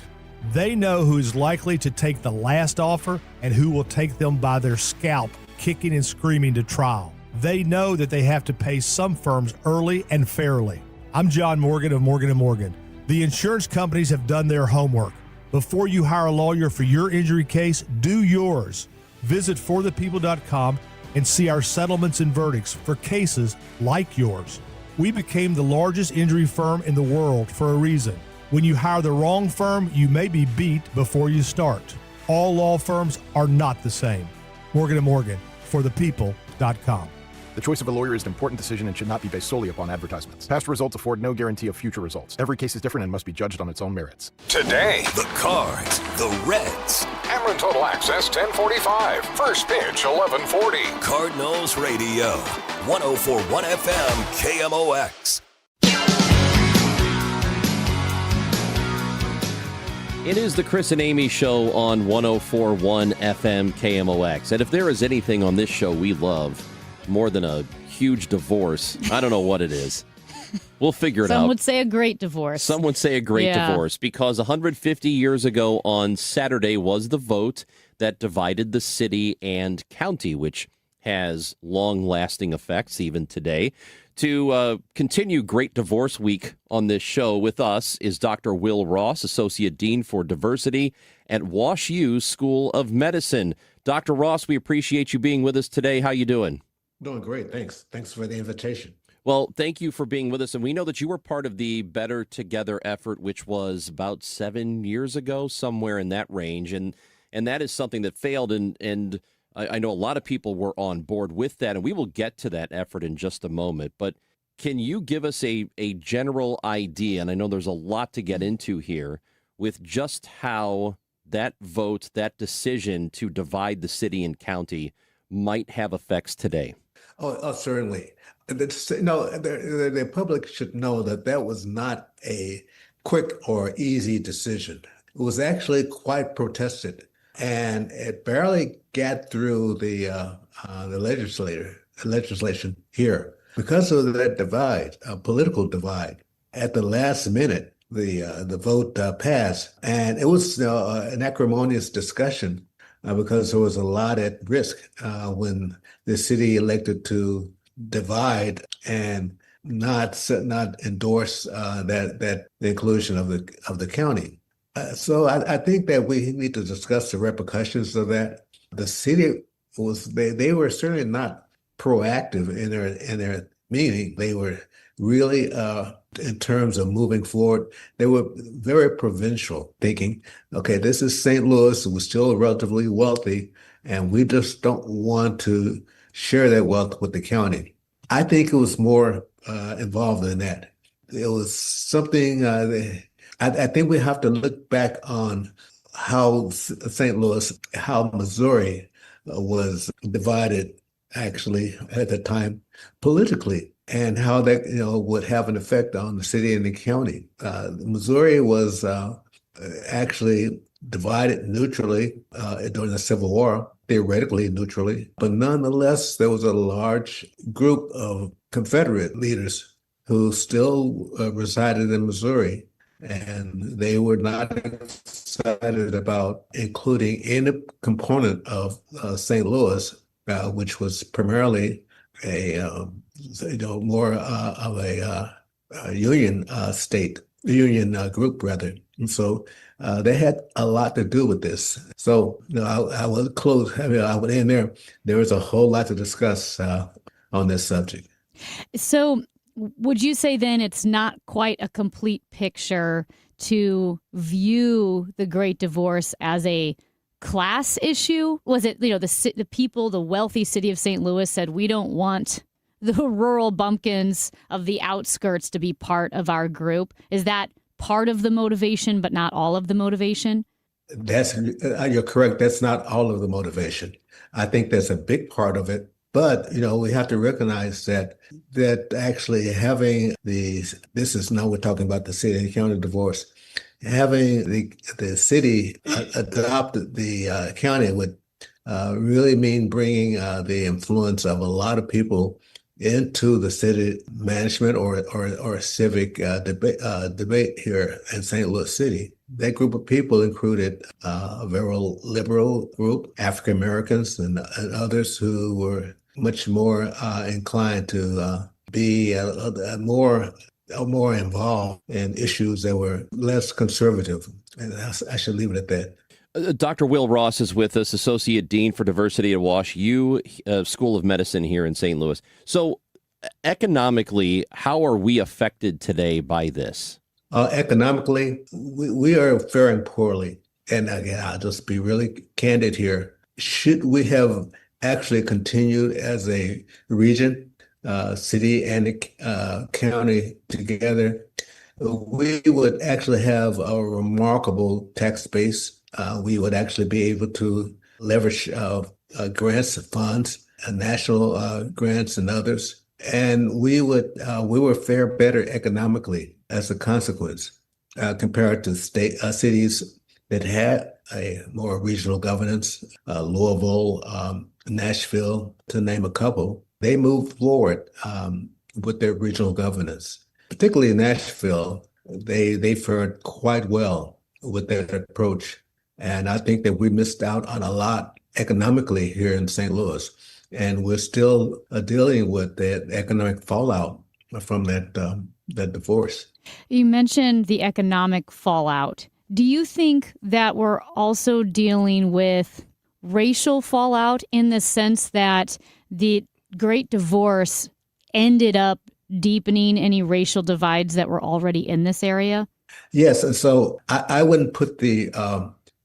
They know who is likely to take the last offer and who will take them by their scalp, kicking and screaming to trial. They know that they have to pay some firms early and fairly. I'm John Morgan of Morgan & Morgan. The insurance companies have done their homework. Before you hire a lawyer for your injury case, do yours. Visit forthepeople.com and see our settlements and verdicts for cases like yours. We became the largest injury firm in the world for a reason. When you hire the wrong firm, you may be beat before you start. All law firms are not the same. Morgan & Morgan, forthepeople.com. The choice of a lawyer is an important decision and should not be based solely upon advertisements. Past results afford no guarantee of future results. Every case is different and must be judged on its own merits. Today, the Cards, the Reds. Ameren Total Access 1045. First pitch 1140. Cardinals Radio. 104.1 FM KMOX. It is the Chris and Amy Show on 104.1 FM KMOX. And if there is anything on this show we love more than a huge divorce, I don't know what it is. We'll figure it out. Some would say a great divorce. Some would say a great divorce, because 150 years ago on Saturday was the vote that divided the city and county, which has long-lasting effects even today. To continue Great Divorce Week on this show with us is Dr. Will Ross, Associate Dean for Diversity at Wash U School of Medicine. Dr. Ross, we appreciate you being with us today. How you doing? Doing great. Thanks. Thanks for the invitation. Well, thank you for being with us. And we know that you were part of the Better Together effort, which was about 7 years ago, somewhere in that range. And that is something that failed. And I know a lot of people were on board with that. And we will get to that effort in just a moment. But can you give us a general idea? And I know there's a lot to get into here with just how that vote, that decision to divide the city and county might have effects today. Oh, certainly. The public should know that that was not a quick or easy decision. It was actually quite protested, and it barely got through the legislation here because of that divide, a political divide. At the last minute, the vote passed, and it was an acrimonious discussion because there was a lot at risk when the city elected to divide and not endorse that the inclusion of the county. So I think that we need to discuss the repercussions of that. The city they were certainly not proactive in their meeting. They were really in terms of moving forward, they were very provincial, thinking, okay, this is St. Louis, we're still relatively wealthy, and we just don't want to share that wealth with the county. I think it was more involved than that. It was something, I think we have to look back on how St. Louis, how Missouri was divided actually at the time politically, and how that would have an effect on the city and the county. Missouri was actually divided neutrally during the Civil War, theoretically neutrally, but nonetheless there was a large group of Confederate leaders who still resided in Missouri, and they were not excited about including any component of St. Louis, which was primarily a more of a union state, union group rather. And so they had a lot to do with this. So I would close. I would end there. There is a whole lot to discuss on this subject. So would you say then it's not quite a complete picture to view the Great Divorce as a class issue? Was it, the people, the wealthy city of St. Louis said, we don't want the rural bumpkins of the outskirts to be part of our group? Is that part of the motivation, but not all of the motivation? You're correct. That's not all of the motivation. I think that's a big part of it. But, we have to recognize that actually having this is now we're talking about the city and county divorce, having the city adopt the county would really mean bringing the influence of a lot of people into the city management or civic debate here in St. Louis City. That group of people included a very liberal group, African Americans and others who were much more inclined to be more involved in issues that were less conservative. And I should leave it at that. Dr. Will Ross is with us, Associate Dean for Diversity at Wash U School of Medicine here in St. Louis. So economically, how are we affected today by this? Economically, we are faring poorly. And again, I'll just be really candid here. Should we have actually continued as a region, city and county together, we would actually have a remarkable tax base. We would actually be able to leverage grants, funds, national grants, and others, and we would fare better economically as a consequence compared to cities that had a more regional governance, Louisville, Nashville, to name a couple. They moved forward with their regional governance. Particularly in Nashville, they fared quite well with their approach. And I think that we missed out on a lot economically here in St. Louis. And we're still dealing with the economic fallout from that divorce. You mentioned the economic fallout. Do you think that we're also dealing with racial fallout in the sense that the Great Divorce ended up deepening any racial divides that were already in this area? Yes, and so I wouldn't put the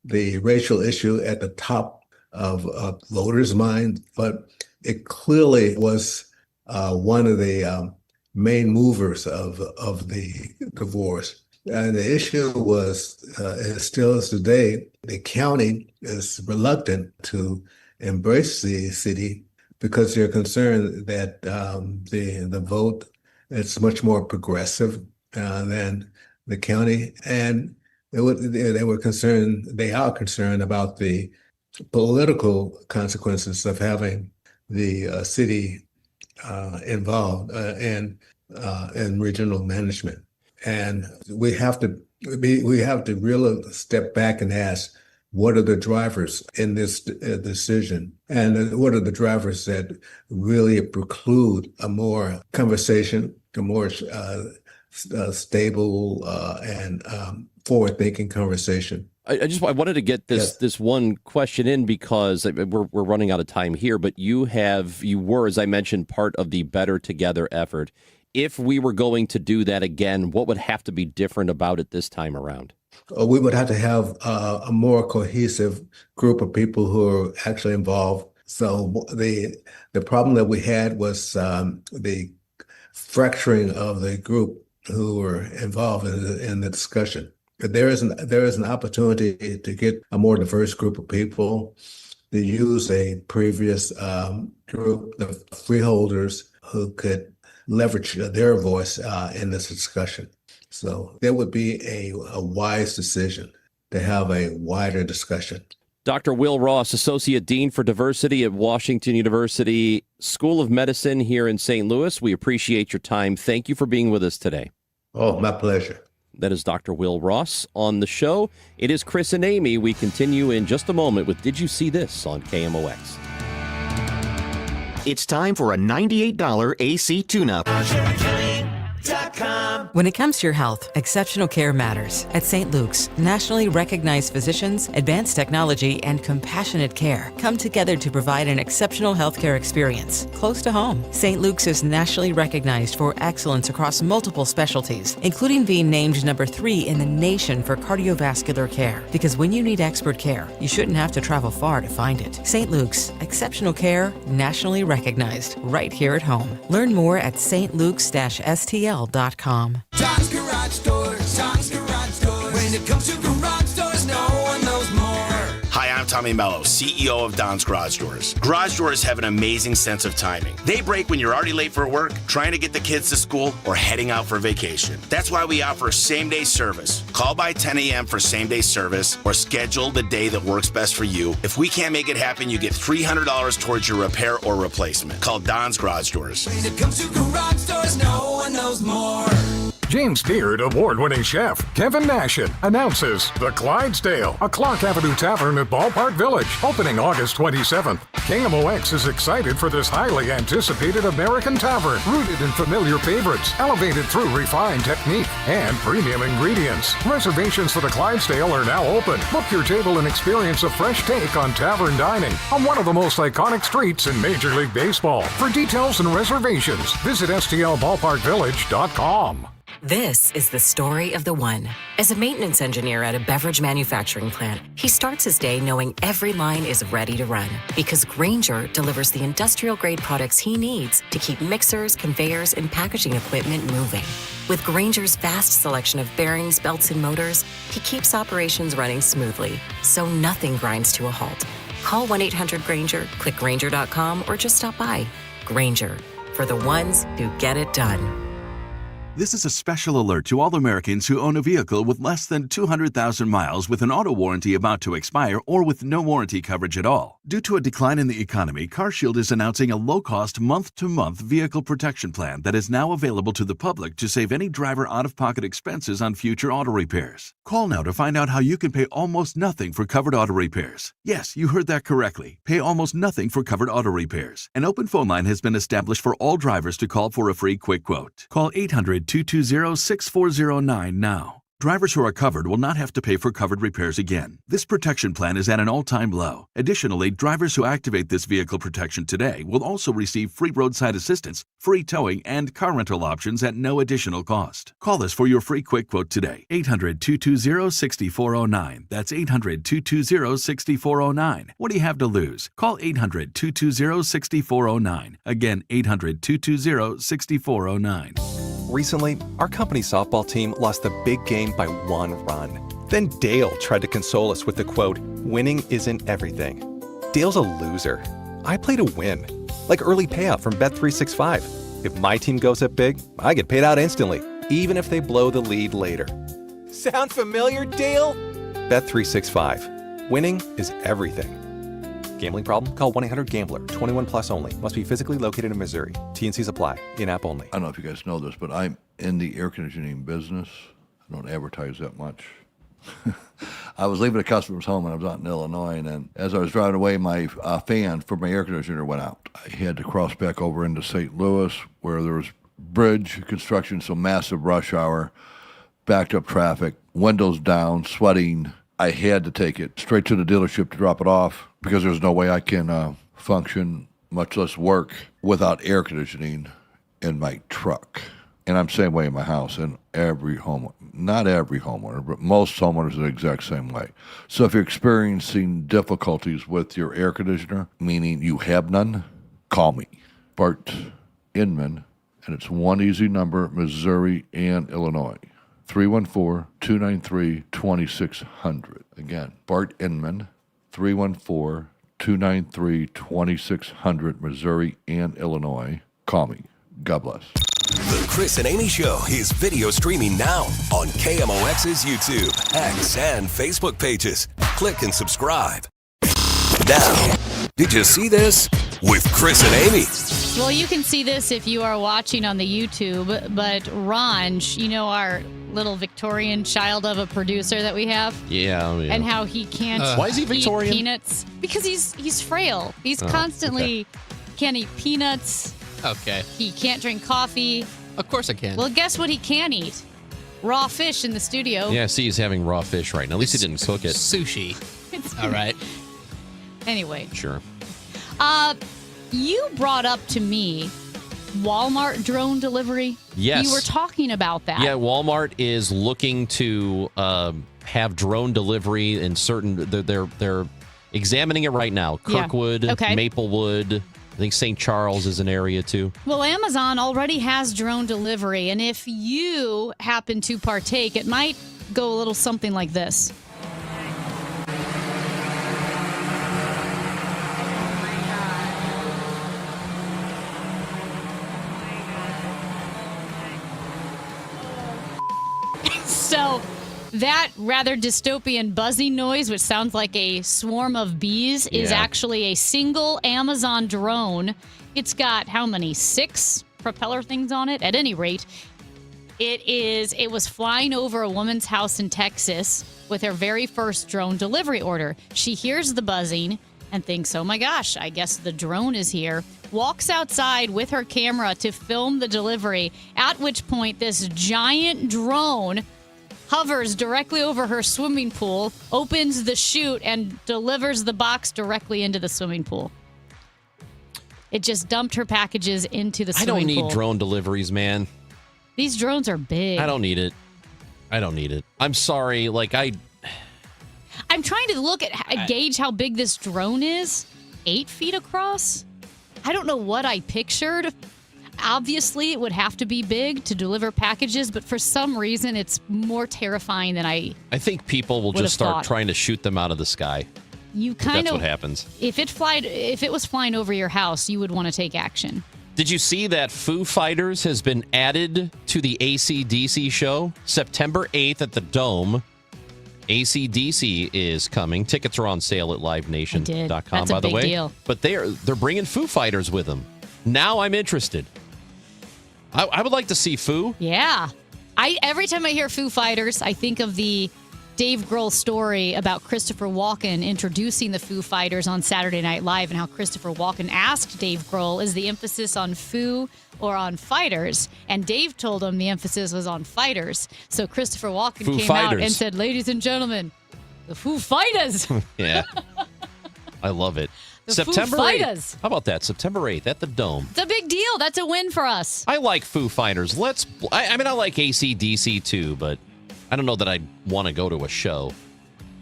racial issue at the top of voters' minds, but it clearly was one of the main movers of the divorce. And the issue was, it still is today, the county is reluctant to embrace the city because they're concerned that the vote is much more progressive than the county. And they are concerned about the political consequences of having the city involved in regional management. And we have to really step back and ask, what are the drivers in this decision? And what are the drivers that really preclude a more conversation, a more stable and forward-thinking conversation. I wanted to get this one question in because we're running out of time here, but you were, as I mentioned, part of the Better Together effort. If we were going to do that again, what would have to be different about it this time around? We would have to have a more cohesive group of people who are actually involved. So the problem that we had was the fracturing of the group who were involved in the discussion. There is an opportunity to get a more diverse group of people, to use a previous group of freeholders who could leverage their voice in this discussion. So that would be a wise decision to have a wider discussion. Dr. Will Ross, Associate Dean for Diversity at Washington University School of Medicine here in St. Louis. We appreciate your time. Thank you for being with us today. Oh, my pleasure. That is Dr. Will Ross on the show. It is Chris and Amy. We continue in just a moment with Did You See This on KMOX. It's time for a $98 AC tune-up. When it comes to your health, exceptional care matters. At St. Luke's, nationally recognized physicians, advanced technology, and compassionate care come together to provide an exceptional healthcare experience close to home. St. Luke's is nationally recognized for excellence across multiple specialties, including being named number 3 in the nation for cardiovascular care. Because when you need expert care, you shouldn't have to travel far to find it. St. Luke's, exceptional care, nationally recognized, right here at home. Learn more at stlukes-stl.com. Tom's Garage Doors, Tom's Garage Doors. When it comes to garage doors, no one knows more. Hi, I'm Tommy Mello, CEO of Don's Garage Doors. Garage doors have an amazing sense of timing. They break when you're already late for work, trying to get the kids to school, or heading out for vacation. That's why we offer same-day service. Call by 10 a.m. for same-day service, or schedule the day that works best for you. If we can't make it happen, you get $300 towards your repair or replacement. Call Don's Garage Doors. When it comes to garage doors, no one knows more. James Beard award-winning chef Kevin Nashin announces The Clydesdale, a Clark Avenue Tavern at Ballpark Village, opening August 27th. KMOX is excited for this highly anticipated American tavern, rooted in familiar favorites, elevated through refined technique and premium ingredients. Reservations for The Clydesdale are now open. Book your table and experience a fresh take on tavern dining on one of the most iconic streets in Major League Baseball. For details and reservations, visit stlballparkvillage.com. This is the story of the one. As a maintenance engineer at a beverage manufacturing plant, he starts his day knowing every line is ready to run because Grainger delivers the industrial-grade products he needs to keep mixers, conveyors, and packaging equipment moving. With Grainger's vast selection of bearings, belts, and motors, he keeps operations running smoothly, so nothing grinds to a halt. Call 1-800-GRAINGER, click Grainger.com, or just stop by. Grainger, for the ones who get it done. This is a special alert to all Americans who own a vehicle with less than 200,000 miles with an auto warranty about to expire or with no warranty coverage at all. Due to a decline in the economy, CarShield is announcing a low-cost month-to-month vehicle protection plan that is now available to the public to save any driver out-of-pocket expenses on future auto repairs. Call now to find out how you can pay almost nothing for covered auto repairs. Yes, you heard that correctly. Pay almost nothing for covered auto repairs. An open phone line has been established for all drivers to call for a free quick quote. Call 800-220-6409 now. Drivers who are covered will not have to pay for covered repairs again. This protection plan is at an all-time low. Additionally, drivers who activate this vehicle protection today will also receive free roadside assistance, free towing, and car rental options at no additional cost. Call us for your free quick quote today. 800-220-6409. That's 800-220-6409. What do you have to lose? Call 800-220-6409. Again, 800-220-6409. Recently, our company softball team lost the big game by 1 run. Then Dale tried to console us with the quote, "Winning isn't everything." Dale's a loser. I play to win, like early payout from Bet365. If my team goes up big, I get paid out instantly, even if they blow the lead later. Sound familiar, Dale? Bet365. Winning is everything. Gambling problem? Call 1-800-GAMBLER. 21 plus only. Must be physically located in Missouri. T&Cs apply. In-app only. I don't know if you guys know this, but I'm in the air conditioning business. I don't advertise that much. I was leaving a customer's home and I was out in Illinois, and as I was driving away, my fan for my air conditioner went out. I had to cross back over into St. Louis where there was bridge construction, so massive rush hour, backed up traffic. windows down, sweating. I had to take it straight to the dealership to drop it off because there's no way I can function, much less work, without air conditioning in my truck. And I'm the same way in my house, and every homeowner, not every homeowner, but most homeowners are the exact same way. So if you're experiencing difficulties with your air conditioner, meaning you have none, call me, Bart Inman, and it's one easy number, Missouri and Illinois, 314-293-2600. Again, Bart Inman, 314-293-2600, Missouri and Illinois. Call me. God bless. The Chris and Amy Show is video streaming now on KMOX's YouTube, X, and Facebook pages. Click and subscribe. Now, did you see this? With Chris and Amy. Well, you can see this if you are watching on the YouTube, but Ranj, you know, our little Victorian child of a producer that we have? Yeah. And how he can't why is he Victorian? eat peanuts. Because he's frail. He's constantly can't eat peanuts. Okay. He can't drink coffee. Of course I can. Well, guess what he can eat? Raw fish in the studio. Yeah, see, he's having raw fish right now. At least he didn't cook it. Sushi. All right. Anyway. Sure. You brought up to me Walmart drone delivery. Yes. You were talking about that. Yeah, Walmart is looking to have drone delivery in certain. They're examining it right now. Kirkwood, Maplewood. I think St. Charles is an area too. Well, Amazon already has drone delivery, and if you happen to partake, it might go a little something like this. So that rather dystopian buzzing noise, which sounds like a swarm of bees, is actually a single Amazon drone. It's got how many? 6 propeller things on it? At any rate, it was flying over a woman's house in Texas with her very first drone delivery order. She hears the buzzing and thinks, oh my gosh, I guess the drone is here. Walks outside with her camera to film the delivery, at which point this giant drone hovers directly over her swimming pool, opens the chute, and delivers the box directly into the swimming pool. It just dumped her packages into the swimming pool. I don't need drone deliveries, man. These drones are big. I don't need it. I'm sorry. I'm trying to look at gauge how big this drone is. 8 feet across? I don't know what I pictured. Obviously, it would have to be big to deliver packages, but for some reason, it's more terrifying than I think people will just start trying to shoot them out of the sky. That's what happens. If it was flying over your house, you would want to take action. Did you see that Foo Fighters has been added to the AC/DC show? September 8th at the Dome. AC/DC is coming. Tickets are on sale at livenation.com, by the way. Deal. But they're bringing Foo Fighters with them. Now I'm interested. I would like to see Foo. Yeah. Every time I hear Foo Fighters, I think of the Dave Grohl story about Christopher Walken introducing the Foo Fighters on Saturday Night Live, and how Christopher Walken asked Dave Grohl, is the emphasis on Foo or on fighters? And Dave told him the emphasis was on fighters. So Christopher Walken came out and said, ladies and gentlemen, the Foo Fighters. Yeah. I love it. September 8th. How about that? September 8th at the Dome. It's a big deal. That's a win for us. I like Foo Fighters. I like AC/DC too, but I don't know that I'd want to go to a show.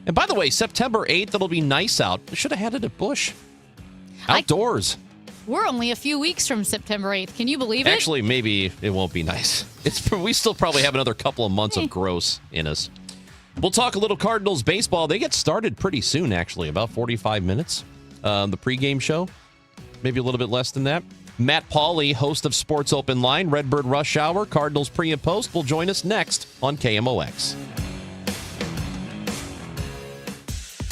And by the way, September 8th, it'll be nice out. I should have had it at Busch. Outdoors. We're only a few weeks from September 8th. Can you believe it? Actually, maybe it won't be nice. We still probably have another couple of months of gross in us. We'll talk a little Cardinals baseball. They get started pretty soon, actually, about 45 minutes. The pregame show, maybe a little bit less than that. Matt Pauley, host of Sports Open Line, Redbird Rush Hour, Cardinals pre and post, will join us next on KMOX.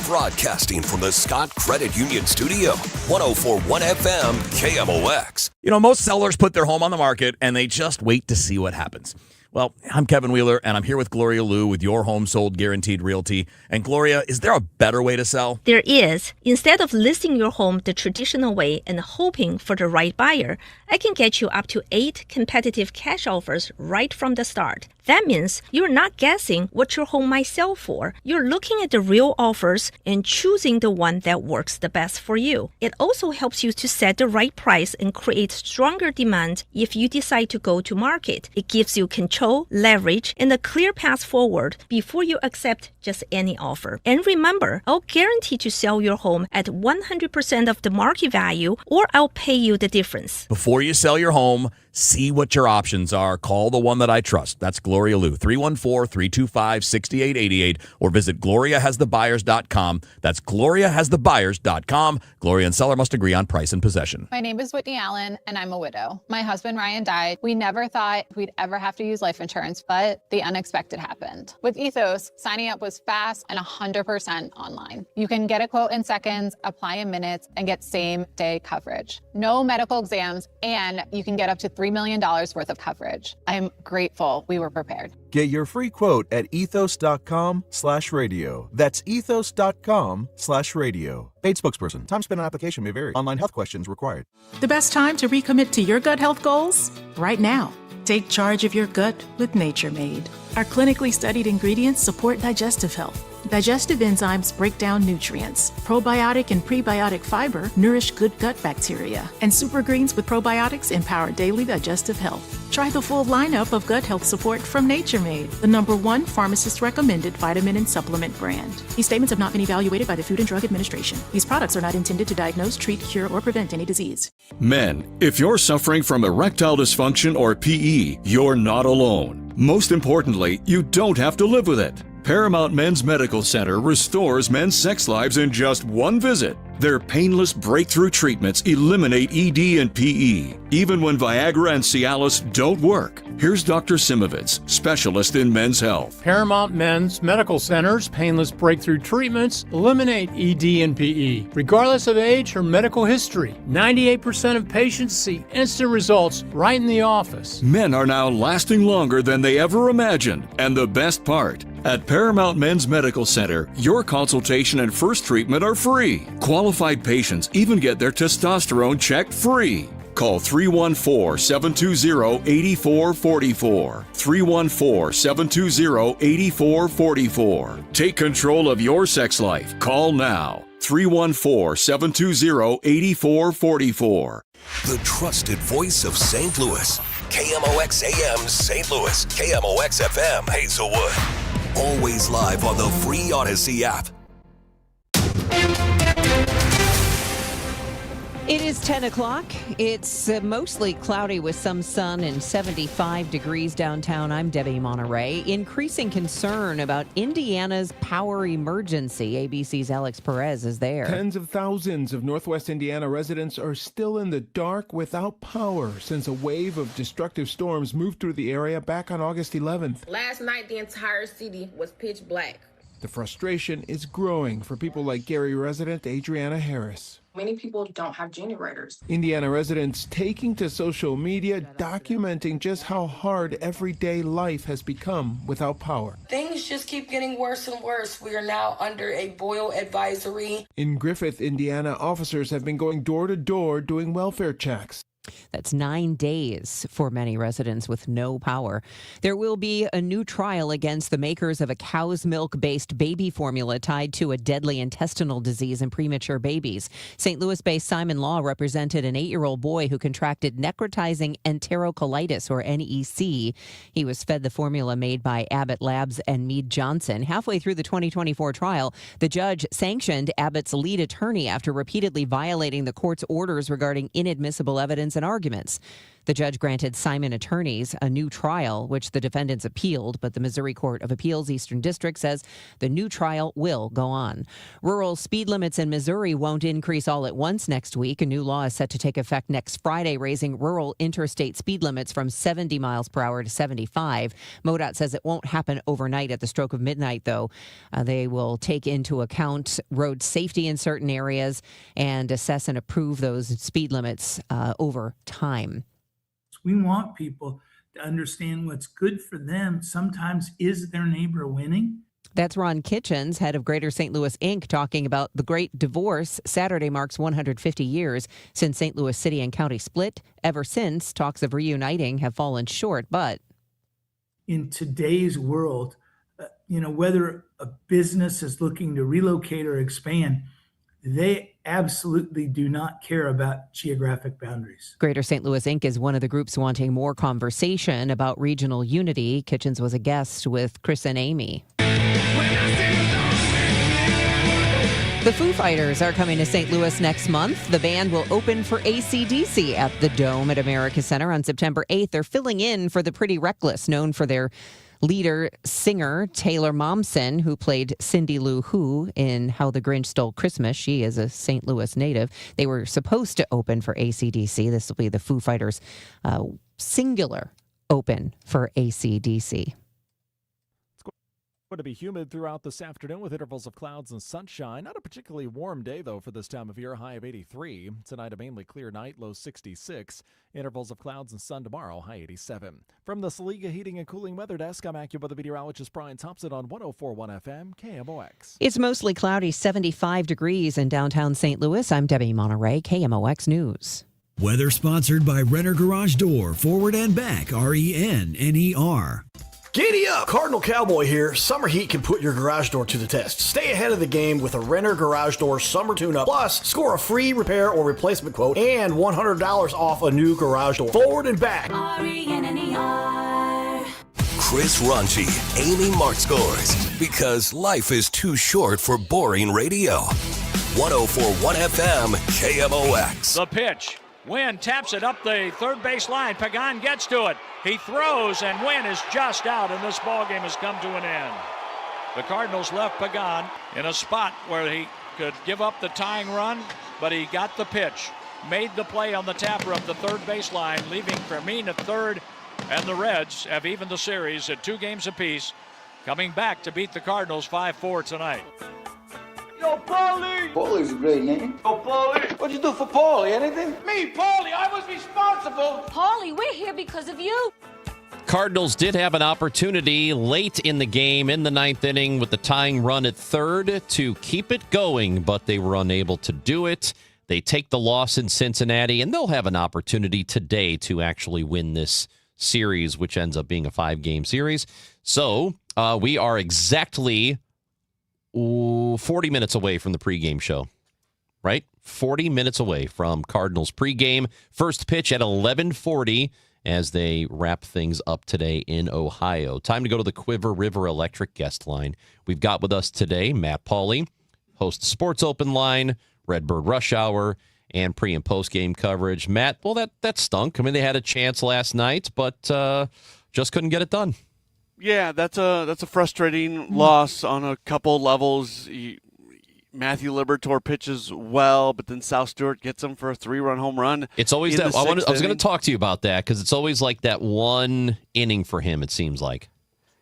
Broadcasting from the Scott Credit Union Studio, 104.1 FM, KMOX. You know, most sellers put their home on the market and they just wait to see what happens. Well, I'm Kevin Wheeler, and I'm here with Gloria Liu with Your Home Sold Guaranteed Realty. And Gloria, is there a better way to sell? There is. Instead of listing your home the traditional way and hoping for the right buyer, I can get you up to 8 competitive cash offers right from the start. That means you're not guessing what your home might sell for. You're looking at the real offers and choosing the one that works the best for you. It also helps you to set the right price and create stronger demand if you decide to go to market. It gives you control, leverage, and a clear path forward before you accept just any offer. And remember, I'll guarantee to sell your home at 100% of the market value, or I'll pay you the difference. Before you sell your home, see what your options are. Call the one that I trust. That's Gloria Liu, 314-325-6888, or visit GloriaHasTheBuyers.com. That's GloriaHasTheBuyers.com. Gloria and seller must agree on price and possession. My name is Whitney Allen, and I'm a widow. My husband, Ryan, died. We never thought we'd ever have to use life insurance, but the unexpected happened. With Ethos, signing up was fast and 100% online. You can get a quote in seconds, apply in minutes, and get same-day coverage. No medical exams, and you can get up to $3 million worth of coverage. I'm grateful we were prepared. Get your free quote at ethos.com/radio. That's ethos.com/radio. Paid spokesperson. Time spent on application may vary. Online health questions required. The best time to recommit to your gut health goals? Right now. Take charge of your gut with Nature Made. Our clinically studied ingredients support digestive health. Digestive enzymes break down nutrients. Probiotic and prebiotic fiber nourish good gut bacteria. And super greens with probiotics empower daily digestive health. Try the full lineup of gut health support from Nature Made, the #1 pharmacist-recommended vitamin and supplement brand. These statements have not been evaluated by the Food and Drug Administration. These products are not intended to diagnose, treat, cure, or prevent any disease. Men, if you're suffering from erectile dysfunction or PE, you're not alone. Most importantly, you don't have to live with it. Paramount Men's Medical Center restores men's sex lives in just one visit. Their painless breakthrough treatments eliminate ED and PE, even when Viagra and Cialis don't work. Here's Dr. Simovitz, specialist in men's health. Paramount Men's Medical Center's painless breakthrough treatments eliminate ED and PE, regardless of age or medical history. 98% of patients see instant results right in the office. Men are now lasting longer than they ever imagined. And the best part, at Paramount Men's Medical Center, your consultation and first treatment are free. Qualified patients even get their testosterone checked free. Call 314-720-8444. 314-720-8444. Take control of your sex life. Call now. 314-720-8444. The trusted voice of St. Louis. KMOX AM St. Louis. KMOX FM Hazelwood. Always live on the free Odyssey app. It is 10 o'clock. It's mostly cloudy with some sun and 75 degrees downtown. I'm Debbie Monterey. Increasing concern about Indiana's power emergency. ABC's Alex Perez is there. Tens of thousands of Northwest Indiana residents are still in the dark without power since a wave of destructive storms moved through the area back on August 11th. Last night, the entire city was pitch black. The frustration is growing for people like Gary resident Adriana Harris. Many people don't have generators. Indiana residents taking to social media, documenting just how hard everyday life has become without power. Things just keep getting worse and worse. We are now under a boil advisory. In Griffith, Indiana, officers have been going door to door doing welfare checks. That's 9 days for many residents with no power. There will be a new trial against the makers of a cow's milk-based baby formula tied to a deadly intestinal disease in premature babies. St. Louis-based Simon Law represented an 8-year-old boy who contracted necrotizing enterocolitis, or NEC. He was fed the formula made by Abbott Labs and Mead Johnson. Halfway through the 2024 trial, the judge sanctioned Abbott's lead attorney after repeatedly violating the court's orders regarding inadmissible evidence and arguments. The judge granted Simon attorneys a new trial, which the defendants appealed, but the Missouri Court of Appeals Eastern District says the new trial will go on. Rural speed limits in Missouri won't increase all at once next week. A new law is set to take effect next Friday, raising rural interstate speed limits from 70 miles per hour to 75. MoDOT says it won't happen overnight at the stroke of midnight, though. They will take into account road safety in certain areas and assess and approve those speed limits over time. We want people to understand what's good for them sometimes is their neighbor winning. That's Ron Kitchens, head of Greater St. Louis Inc., talking about the Great Divorce. Saturday marks 150 years since St. Louis City and County split. Ever since, talks of reuniting have fallen short, but in today's world, whether a business is looking to relocate or expand, they absolutely do not care about geographic boundaries. Greater St. Louis Inc. is one of the groups wanting more conversation about regional unity. Kitchens was a guest with Chris and Amy. The Foo Fighters are coming to St. Louis next month. The band will open for AC/DC at the Dome at America Center on September 8th. They're filling in for the Pretty Reckless, known for their leader, singer Taylor Momsen, who played Cindy Lou Who in How the Grinch Stole Christmas. She is a St. Louis native. They were supposed to open for AC/DC. This will be the Foo Fighters' singular open for AC/DC. Going to be humid throughout this afternoon with intervals of clouds and sunshine. Not a particularly warm day, though, for this time of year. High of 83. Tonight, a mainly clear night, low 66. Intervals of clouds and sun tomorrow, high 87. From the Saliga Heating and Cooling Weather Desk, I'm AccuWeather Brian Thompson on 104.1 FM, KMOX. It's mostly cloudy, 75 degrees in downtown St. Louis. I'm Debbie Monterey, KMOX News. Weather sponsored by Renner Garage Door, forward and back, RENNER. Giddy up! Cardinal Cowboy here. Summer heat can put your garage door to the test. Stay ahead of the game with a Renner Garage Door Summer Tune-Up. Plus, score a free repair or replacement quote and $100 off a new garage door. Forward and back. RENNER. Chris Raunchy, Amy Mark scores because life is too short for boring radio. 104.1 FM, KMOX. The pitch. Wynn taps it up the third base line. Pagan gets to it. He throws, and Wynn is just out, and this ball game has come to an end. The Cardinals left Pagan in a spot where he could give up the tying run, but he got the pitch, made the play on the tapper up the third base line, leaving Fermin at third, and the Reds have evened the series at 2 games apiece, coming back to beat the Cardinals 5-4 tonight. Yo, Paulie! Paulie's a great name. Yo, Paulie! What'd you do for Paulie? Anything? Me, Paulie! I was responsible! Paulie, we're here because of you. Cardinals did have an opportunity late in the game in the 9th inning with the tying run at third to keep it going, but they were unable to do it. They take the loss in Cincinnati, and they'll have an opportunity today to actually win this series, which ends up being a 5-game series. So we are exactly 40 minutes away from the pregame show, right? 40 minutes away from Cardinals pregame. First pitch at 11:40 as they wrap things up today in Ohio. Time to go to the Quiver River Electric guest line. We've got with us today Matt Pauley, host of Sports Open Line, Redbird Rush Hour, and pre- and post-game coverage. Matt, well, that stunk. I mean, they had a chance last night, but just couldn't get it done. Yeah, that's a frustrating loss on a couple levels. Matthew Liberatore pitches well, but then Sal Stewart gets him for a 3-run home run. It's always that. I was going to talk to you about that because it's always like that one inning for him, it seems like.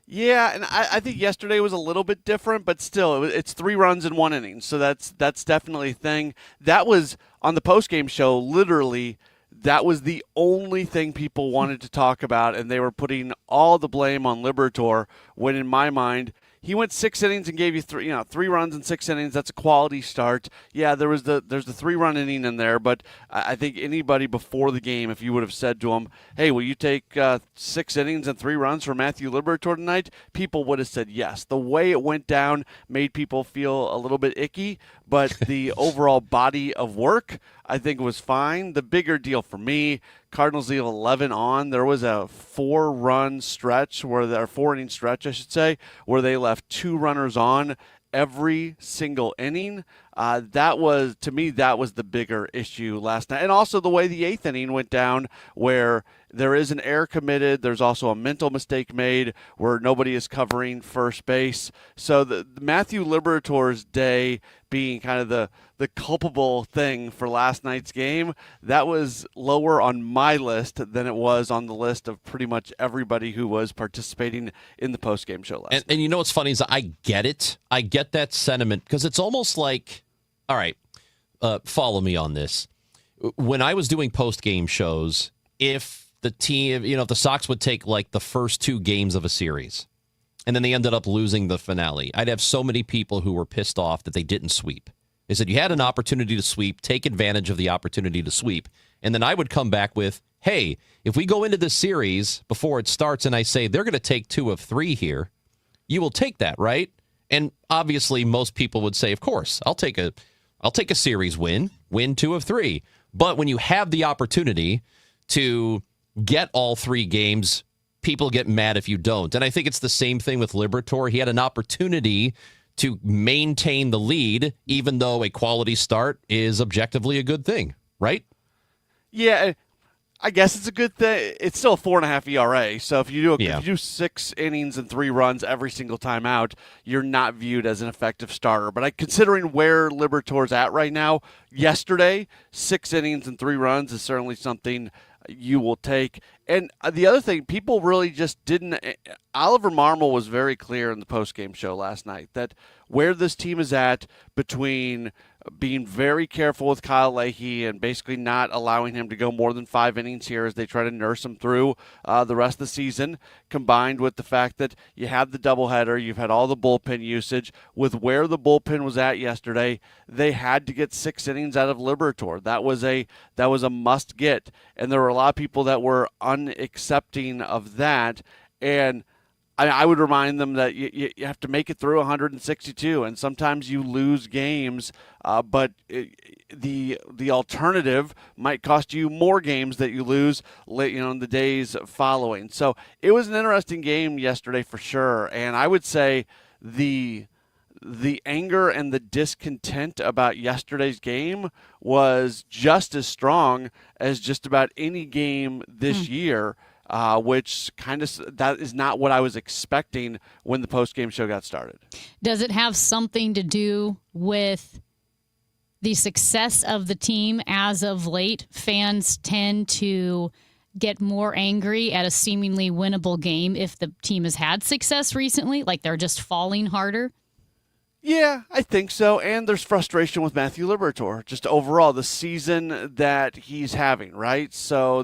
Yeah, and I think yesterday was a little bit different, but still, it's 3 runs in 1 inning, so that's definitely a thing. That was, on the postgame show, literally, that was the only thing people wanted to talk about, and they were putting all the blame on Liberatore, when in my mind, he went 6 innings and gave you 3 runs in 6 innings. That's a quality start. Yeah, there's the 3-run inning in there, but I think anybody before the game, if you would have said to him, hey, will you take 6 innings and 3 runs for Matthew Liberatore tonight? People would have said yes. The way it went down made people feel a little bit icky, but the overall body of work, I think, was fine. The bigger deal for me, Cardinals leave 11 on. There was a 4-run stretch, or 4-inning stretch, I should say, where they left 2 runners on every single inning. That was, to me, that was the bigger issue last night. And also the way the 8th inning went down, where there is an error committed. There's also a mental mistake made where nobody is covering first base. So the Matthew Liberatore's day being kind of the culpable thing for last night's game, that was lower on my list than it was on the list of pretty much everybody who was participating in the postgame show last night. And you know what's funny is I get it. I get that sentiment because it's almost like, all right, follow me on this. When I was doing postgame shows, if the team, if the Sox would take like the first 2 games of a series and then they ended up losing the finale, I'd have so many people who were pissed off that they didn't sweep. They said you had an opportunity to sweep, take advantage of the opportunity to sweep. And then I would come back with, hey, if we go into this series before it starts and I say they're going to take 2 of 3 here, you will take that, right? And obviously most people would say, of course, I'll take a series win 2 of 3. But when you have the opportunity to get all 3 games, people get mad if you don't. And I think it's the same thing with Liberatore. He had an opportunity to maintain the lead, even though a quality start is objectively a good thing, right? Yeah, I guess it's a good thing. It's still a 4.5 ERA. So if you do 6 innings and 3 runs every single time out, you're not viewed as an effective starter. But considering where Liberatore's at right now, yesterday, 6 innings and 3 runs is certainly something you will take. And the other thing, people really just didn't. Oliver Marmol was very clear in the postgame show last night that where this team is at between being very careful with Kyle Leahy and basically not allowing him to go more than 5 innings here as they try to nurse him through the rest of the season, combined with the fact that you have the doubleheader, you've had all the bullpen usage. With where the bullpen was at yesterday, they had to get 6 innings out of Liberatore. That was a must get, and there were a lot of people that were unaccepting of that. And I would remind them that you have to make it through 162, and sometimes you lose games, but the alternative might cost you more games that you lose in the days following. So it was an interesting game yesterday for sure, and I would say the anger and the discontent about yesterday's game was just as strong as just about any game this year. Which that is not what I was expecting when the post-game show got started. Does it have something to do with the success of the team as of late? Fans tend to get more angry at a seemingly winnable game if the team has had success recently, like they're just falling harder? Yeah, I think so. And there's frustration with Matthew Liberatore, just overall, the season that he's having, right? So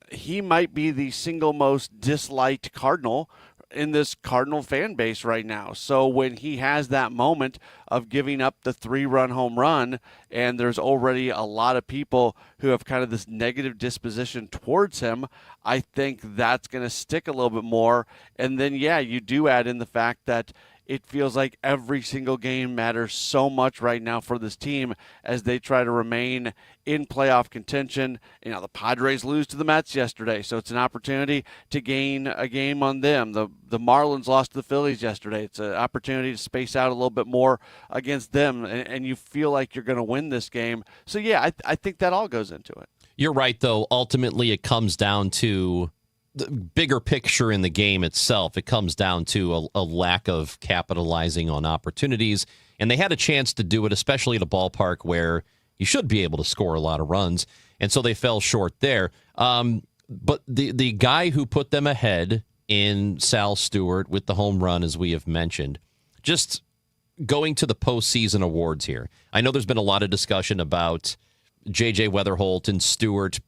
he might be the single most disliked Cardinal in this Cardinal fan base right now. So when he has that moment of giving up the 3-run home run, and there's already a lot of people who have kind of this negative disposition towards him, I think that's going to stick a little bit more. And then, you do add in the fact that it feels like every single game matters so much right now for this team as they try to remain in playoff contention. The Padres lose to the Mets yesterday, so it's an opportunity to gain a game on them. The Marlins lost to the Phillies yesterday. It's an opportunity to space out a little bit more against them, and you feel like you're going to win this game. So, I think that all goes into it. You're right, though. Ultimately, it comes down to the bigger picture in the game itself. It comes down to a lack of capitalizing on opportunities, and they had a chance to do it, especially at a ballpark where you should be able to score a lot of runs, and so they fell short there. But the guy who put them ahead in Sal Stewart with the home run, as we have mentioned, just going to the postseason awards here. I know there's been a lot of discussion about J.J. Weatherholt and Stewart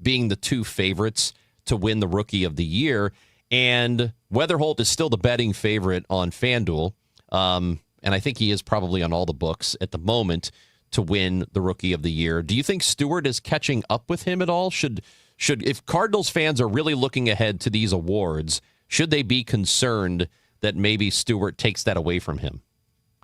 being the 2 favorites to win the Rookie of the Year, and Weatherholt is still the betting favorite on FanDuel, and I think he is probably on all the books at the moment to win the Rookie of the Year. Do you think Stewart is catching up with him at all? Should if Cardinals fans are really looking ahead to these awards, should they be concerned that maybe Stewart takes that away from him?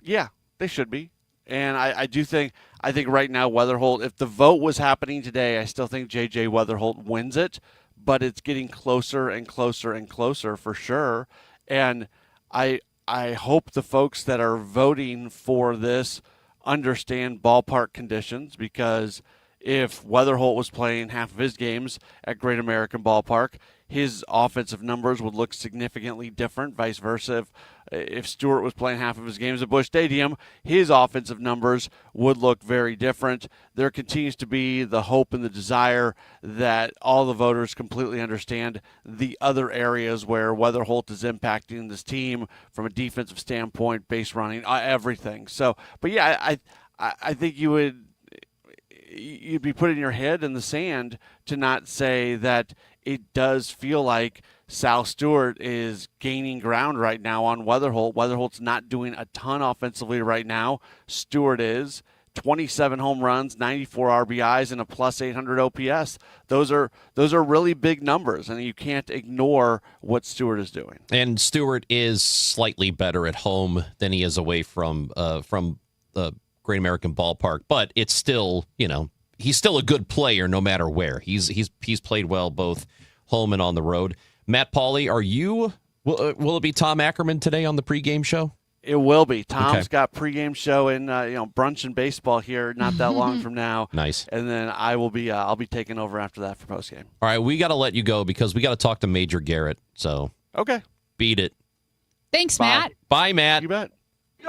Yeah, they should be. And I think right now Weatherholt, if the vote was happening today, I still think J.J. Weatherholt wins it, but it's getting closer and closer and closer for sure. And I hope the folks that are voting for this understand ballpark conditions, because if Weatherholt was playing half of his games at Great American Ballpark, his offensive numbers would look significantly different. Vice versa, if Stewart was playing half of his games at Busch Stadium, his offensive numbers would look very different. There continues to be the hope and the desire that all the voters completely understand the other areas where Weatherholt is impacting this team from a defensive standpoint, base running, everything. So, but I think you would. you'd be putting your head in the sand to not say that it does feel like Sal Stewart is gaining ground right now on Weatherholt. Weatherholt's not doing a ton offensively right now. Stewart is. 27 home runs, 94 RBIs, and a plus 800 OPS. Those are really big numbers, and you can't ignore what Stewart is doing. And Stewart is slightly better at home than he is away from the Great American Ballpark, but it's still, he's still a good player no matter where. He's played well both home and on the road. Matt Pauley, will it be Tom Ackerman today on the pregame show? It will be. Tom's got pregame show in brunch and baseball here not that long from now. Nice. And then I'll be taking over after that for postgame. All right, we got to let you go because we got to talk to Major Garrett. So okay, beat it. Thanks, Bye. Matt. Bye, Matt. You bet.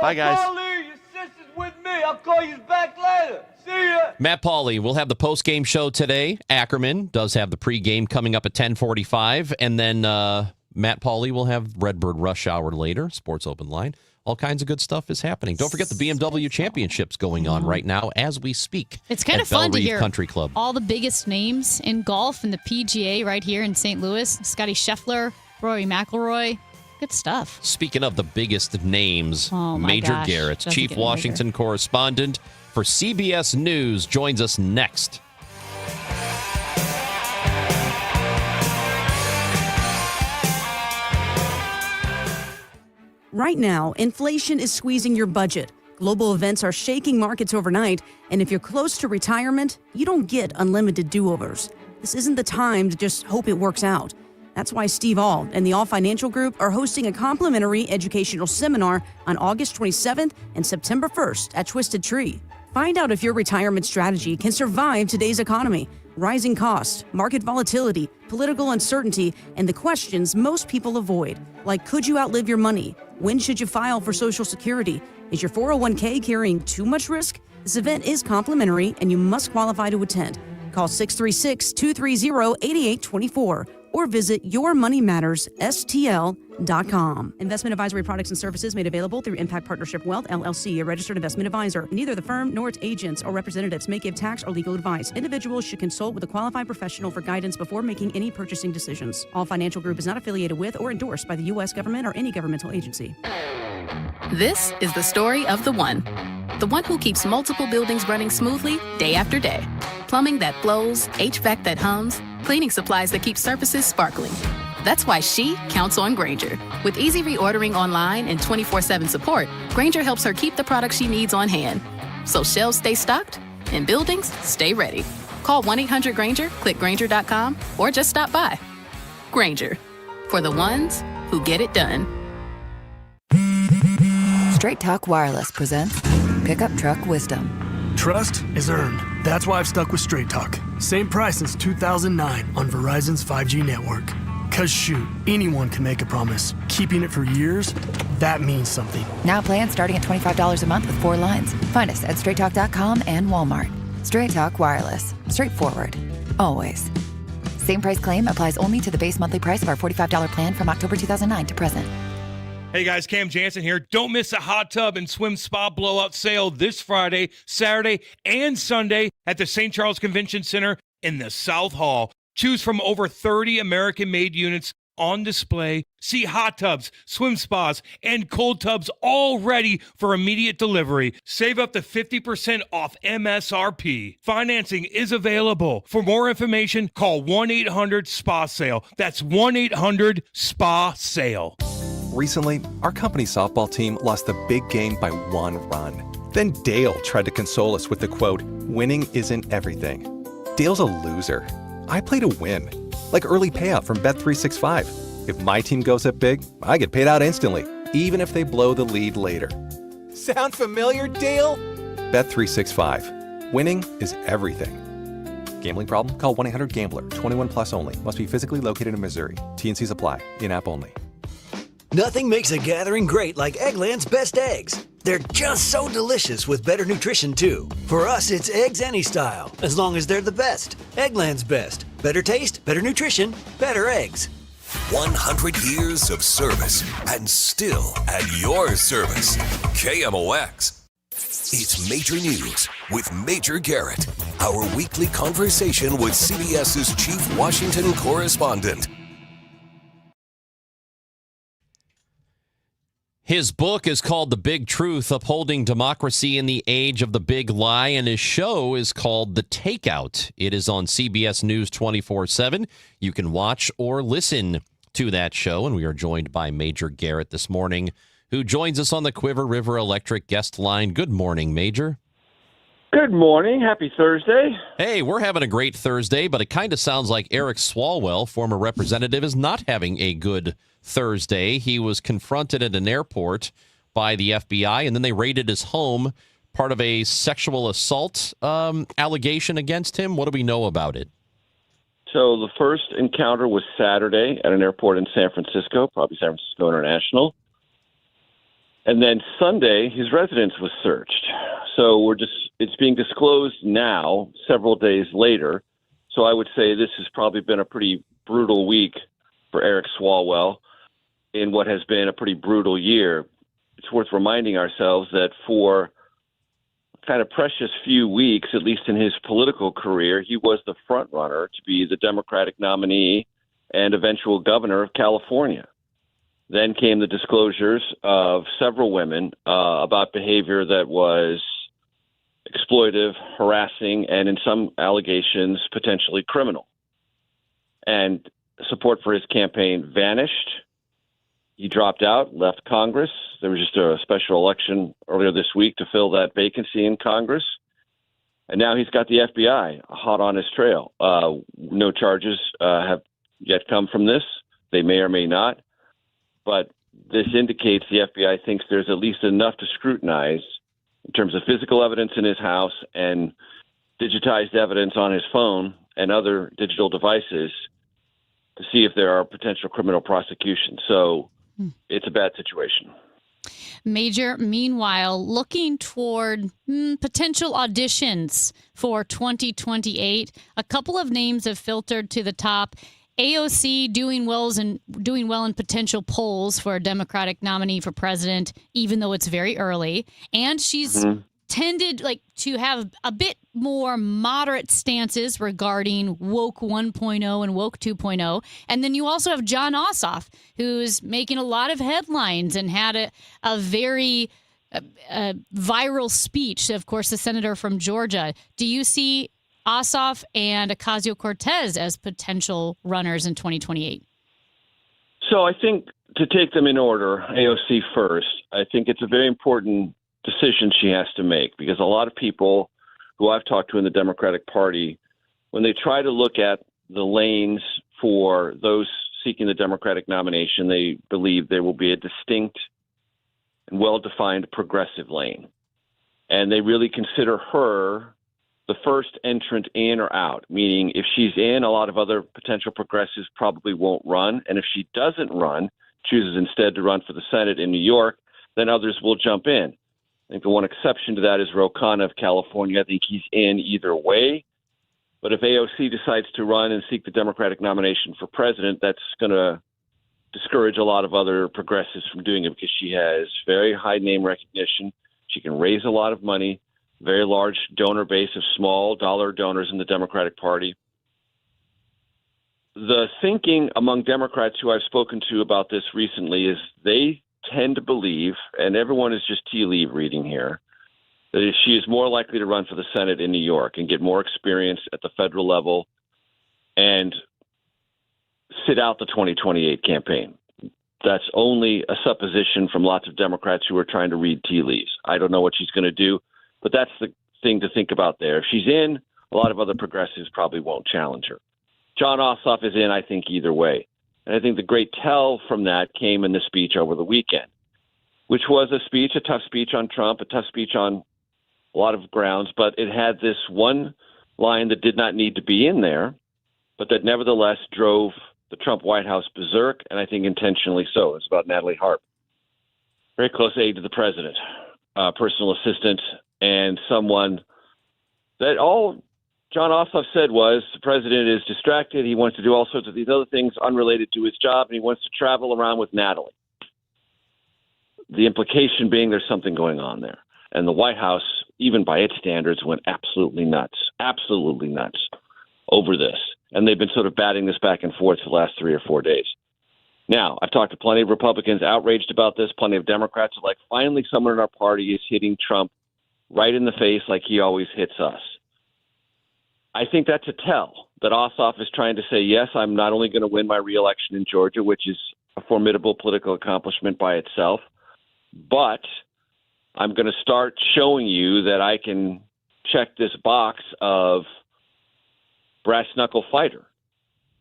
Bye, guys. Paulie, your sister's with me. I'll call you back later. See ya. Matt Pauley will have the postgame show today. Ackerman does have the pregame coming up at 10:45, and then Matt Pauley will have Redbird Rush Hour later. Sports Open Line. All kinds of good stuff is happening. Don't forget the BMW Championships going on right now as we speak. It's kind of Belle fun to Reeve hear Country Club. all the biggest names in golf and the PGA right here in St. Louis. Scotty Scheffler, Rory McIlroy. Good stuff. Speaking of the biggest names, Oh, my Major gosh. Garrett, Doesn't Chief get any Washington correspondent for CBS News, joins us next. Right now, inflation is squeezing your budget. Global events are shaking markets overnight, and if you're close to retirement, you don't get unlimited do-overs. This isn't the time to just hope it works out. That's why Steve Auld and the All Financial Group are hosting a complimentary educational seminar on August 27th and September 1st at Twisted Tree. Find out if your retirement strategy can survive today's economy, rising costs, market volatility, political uncertainty, and the questions most people avoid, like could you outlive your money? When should you file for Social Security? Is your 401k carrying too much risk? This event is complimentary and you must qualify to attend. Call 636-230-8824 or visit yourmoneymattersstl.com. Investment advisory products and services made available through Impact Partnership Wealth, LLC, a registered investment advisor. Neither the firm nor its agents or representatives may give tax or legal advice. Individuals should consult with a qualified professional for guidance before making any purchasing decisions. All Financial Group is not affiliated with or endorsed by the U.S. government or any governmental agency. This is the story of the one who keeps multiple buildings running smoothly day after day. Plumbing that flows, HVAC that hums, cleaning supplies that keep surfaces sparkling. That's why she counts on Grainger. With easy reordering online and 24/7 support, Grainger helps her keep the products she needs on hand. So shelves stay stocked and buildings stay ready. Call 1-800-GRAINGER, click Grainger.com, or just stop by. Grainger, for the ones who get it done. Straight Talk Wireless presents Pickup Truck Wisdom. Trust is earned. That's why I've stuck with Straight Talk. Same price since 2009 on Verizon's 5G network. Cause shoot, anyone can make a promise. Keeping it for years, that means something. Now plans starting at $25 a month with 4 lines. Find us at straighttalk.com and Walmart. Straight Talk Wireless. Straightforward. Always. Same price claim applies only to the base monthly price of our $45 plan from October 2009 to present. Hey guys, Cam Jansen here. Don't miss a hot tub and swim spa blowout sale this Friday, Saturday, and Sunday at the St. Charles Convention Center in the South Hall. Choose from over 30 American-made units on display. See hot tubs, swim spas, and cold tubs all ready for immediate delivery. Save up to 50% off MSRP. Financing is available. For more information, call 1-800-SPA-SALE. That's 1-800-SPA-SALE. Recently, our company softball team lost the big game by 1 run. Then Dale tried to console us with the quote, "Winning isn't everything." Dale's a loser. I play to win, like early payout from Bet365. If my team goes up big, I get paid out instantly, even if they blow the lead later. Sound familiar, Dale? Bet365. Winning is everything. Gambling problem? Call 1-800-GAMBLER. 21 plus only. Must be physically located in Missouri. T&Cs apply. In-app only. Nothing makes a gathering great like Eggland's Best Eggs. They're just so delicious with better nutrition, too. For us, it's eggs any style, as long as they're the best. Eggland's Best. Better taste, better nutrition, better eggs. 100 years of service and still at your service. KMOX. It's Major News with Major Garrett our weekly conversation with CBS's chief Washington correspondent. His book is called The Big Truth, Upholding Democracy in the Age of the Big Lie, and his show is called The Takeout. It is on CBS News 24/7. You can watch or listen to that show, and we are joined by Major Garrett this morning, who joins us on the Quiver River Electric guest line. Good morning, Major. Good morning. Happy Thursday. Hey, we're having a great Thursday, but it kind of sounds like Eric Swalwell, former representative, is not having a good Thursday. He was confronted at an airport by the FBI, and then they raided his home, part of a sexual assault allegation against him. What do we know about it? So the first encounter was Saturday at an airport in San Francisco, probably San Francisco International. And then Sunday, his residence was searched. So it's being disclosed now, several days later. So I would say this has probably been a pretty brutal week for Eric Swalwell in what has been a pretty brutal year. It's worth reminding ourselves that for kind of precious few weeks, at least in his political career, he was the front runner to be the Democratic nominee and eventual governor of California. Then came the disclosures of several women about behavior that was exploitive, harassing, and in some allegations, potentially criminal. And support for his campaign vanished. He dropped out, left Congress. There was just a special election earlier this week to fill that vacancy in Congress. And now he's got the FBI hot on his trail. No charges have yet come from this. They may or may not. But this indicates the FBI thinks there's at least enough to scrutinize in terms of physical evidence in his house and digitized evidence on his phone and other digital devices to see if there are potential criminal prosecutions. So it's a bad situation. Major, meanwhile, looking toward potential auditions for 2028, a couple of names have filtered to the top. AOC doing well in potential polls for a Democratic nominee for president, even though it's very early. And she's tended to have a bit more moderate stances regarding woke 1.0 and woke 2.0. And then you also have Jon Ossoff, who's making a lot of headlines and had a very viral speech. Of course, the senator from Georgia. Do you see Ossoff and Ocasio-Cortez as potential runners in 2028? So I think to take them in order, AOC first, I think it's a very important decision she has to make, because a lot of people who I've talked to in the Democratic Party, when they try to look at the lanes for those seeking the Democratic nomination, they believe there will be a distinct and well-defined progressive lane. And they really consider her the first entrant in or out, meaning if she's in, a lot of other potential progressives probably won't run. And if she doesn't run, chooses instead to run for the Senate in New York, then others will jump in. I think the one exception to that is Ro Khanna of California. I think he's in either way. But if AOC decides to run and seek the Democratic nomination for president, that's going to discourage a lot of other progressives from doing it, because she has very high name recognition. She can raise a lot of money, very large donor base of small dollar donors in the Democratic Party. The thinking among Democrats who I've spoken to about this recently is they tend to believe, and everyone is just tea leaf reading here, that she is more likely to run for the Senate in New York and get more experience at the federal level and sit out the 2028 campaign. That's only a supposition from lots of Democrats who are trying to read tea leaves. I don't know what she's going to do, but that's the thing to think about there. If she's in, a lot of other progressives probably won't challenge her. Jon Ossoff is in, I think, either way. And I think the great tell from that came in the speech over the weekend, which was a tough speech on Trump, a tough speech on a lot of grounds, but it had this one line that did not need to be in there, but that nevertheless drove the Trump White House berserk, and I think intentionally so. It's about Natalie Harp, very close aide to the president, personal assistant, and someone that all Jon Ossoff said was the president is distracted. He wants to do all sorts of these other things unrelated to his job, and he wants to travel around with Natalie. The implication being there's something going on there. And the White House, even by its standards, went absolutely nuts over this. And they've been sort of batting this back and forth for the last 3 or 4 days. Now, I've talked to plenty of Republicans outraged about this. Plenty of Democrats are like, finally someone in our party is hitting Trump right in the face like he always hits us. I think that's a tell that Ossoff is trying to say, yes, I'm not only going to win my reelection in Georgia, which is a formidable political accomplishment by itself, but I'm going to start showing you that I can check this box of brass knuckle fighter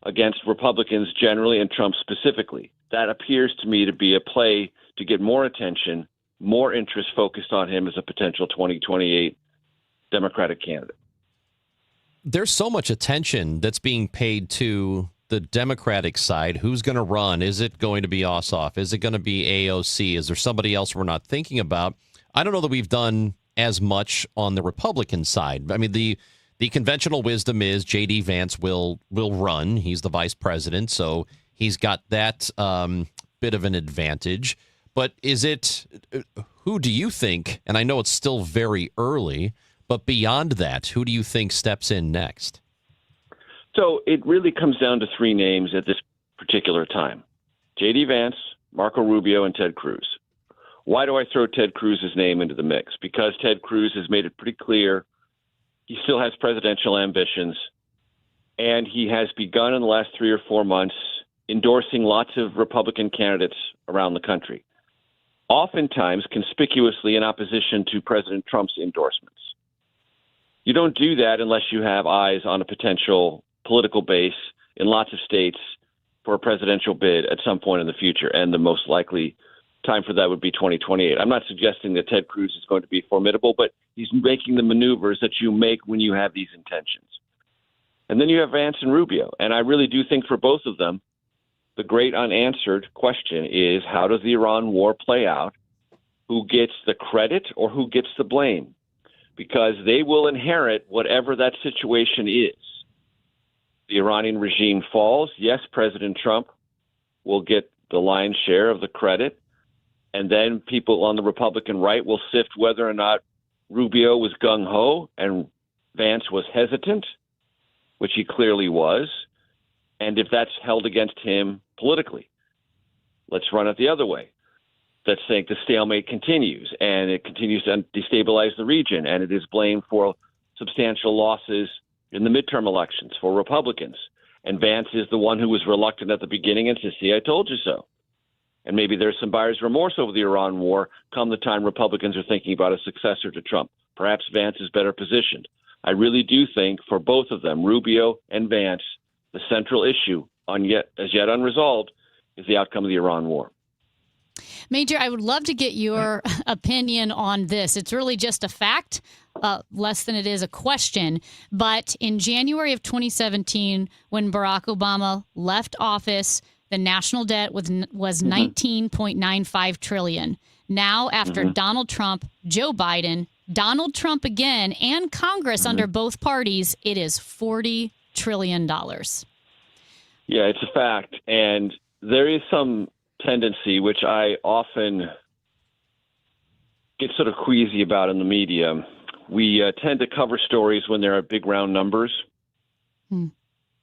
against Republicans generally and Trump specifically. That appears to me to be a play to get more attention, more interest focused on him as a potential 2028 Democratic candidate. There's so much attention that's being paid to the Democratic side. Who's going to run? Is it going to be Ossoff? Is it going to be AOC? Is there somebody else we're not thinking about? I don't know that we've done as much on the Republican side. I mean, the conventional wisdom is J.D. Vance will run. He's the vice president, so he's got that bit of an advantage. But is it, who do you think, and I know it's still very early, but beyond that, who do you think steps in next? So it really comes down to 3 names at this particular time: J.D. Vance, Marco Rubio, and Ted Cruz. Why do I throw Ted Cruz's name into the mix? Because Ted Cruz has made it pretty clear he still has presidential ambitions, and he has begun in the last 3 or 4 months endorsing lots of Republican candidates around the country, oftentimes conspicuously in opposition to President Trump's endorsements. You don't do that unless you have eyes on a potential political base in lots of states for a presidential bid at some point in the future, and the most likely time for that would be 2028. I'm not suggesting that Ted Cruz is going to be formidable, but he's making the maneuvers that you make when you have these intentions. And then you have Vance and Rubio, and I really do think for both of them, the great unanswered question is, how does the Iran war play out? Who gets the credit or who gets the blame? Because they will inherit whatever that situation is. The Iranian regime falls. Yes, President Trump will get the lion's share of the credit. And then people on the Republican right will sift whether or not Rubio was gung-ho and Vance was hesitant, which he clearly was, and if that's held against him politically. Let's run it the other way. Let's think the stalemate continues, and it continues to destabilize the region, and it is blamed for substantial losses in the midterm elections for Republicans. And Vance is the one who was reluctant at the beginning and says, see, I told you so. And maybe there's some buyer's remorse over the Iran war come the time Republicans are thinking about a successor to Trump. Perhaps Vance is better positioned. I really do think for both of them, Rubio and Vance, the central issue as yet unresolved is the outcome of the Iran war. Major, I would love to get your opinion on this. It's really just a fact, less than it is a question. But in January of 2017, when Barack Obama left office, the national debt was $19.95 trillion. Now, after Donald Trump, Joe Biden, Donald Trump again, and Congress under both parties, it is $40 trillion. Yeah, it's a fact. And there is some tendency, which I often get sort of queasy about in the media. We tend to cover stories when there are big round numbers,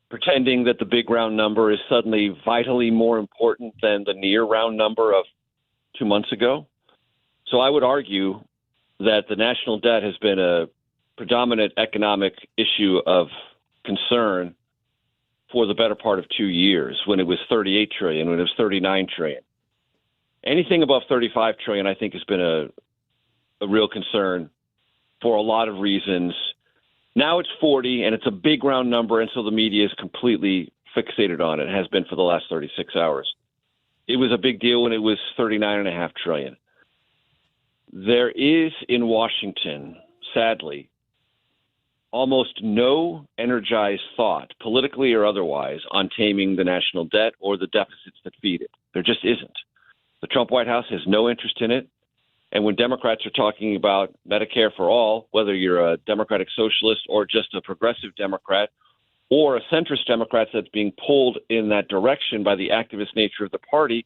pretending that the big round number is suddenly vitally more important than the near round number of 2 months ago. So I would argue that the national debt has been a predominant economic issue of concern for the better part of 2 years, when it was 38 trillion, when it was 39 trillion. Anything above 35 trillion, I think, has been a real concern for a lot of reasons. Now it's 40, and it's a big round number, and so the media is completely fixated on it. It has been for the last 36 hours. It was a big deal when it was 39.5 trillion. There is in Washington, sadly, almost no energized thought, politically or otherwise, on taming the national debt or the deficits that feed it. There just isn't. The Trump White House has no interest in it. And when Democrats are talking about Medicare for all, whether you're a Democratic Socialist or just a progressive Democrat or a centrist Democrat that's being pulled in that direction by the activist nature of the party,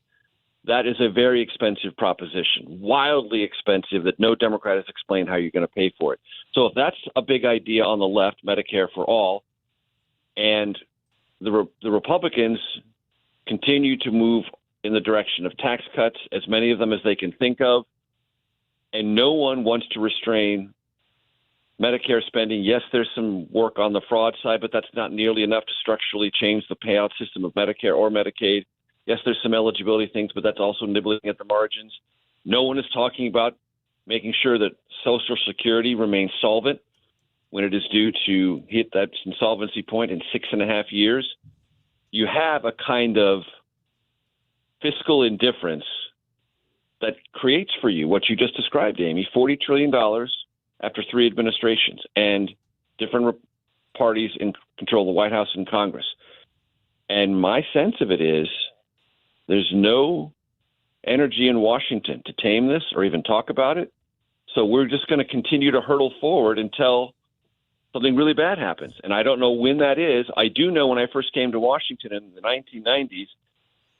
that is a very expensive proposition, wildly expensive, that no Democrat has explained how you're going to pay for it. So if that's a big idea on the left, Medicare for all, and the Republicans continue to move in the direction of tax cuts, as many of them as they can think of, and no one wants to restrain Medicare spending. Yes, there's some work on the fraud side, but that's not nearly enough to structurally change the payout system of Medicare or Medicaid. Yes, there's some eligibility things, but that's also nibbling at the margins. No one is talking about making sure that Social Security remains solvent when it is due to hit that insolvency point in 6.5 years. You have a kind of fiscal indifference that creates for you what you just described, Amy, $40 trillion after 3 administrations and different parties in control of the White House and Congress. And my sense of it is there's no energy in Washington to tame this or even talk about it. So we're just going to continue to hurtle forward until something really bad happens. And I don't know when that is. I do know when I first came to Washington in the 1990s,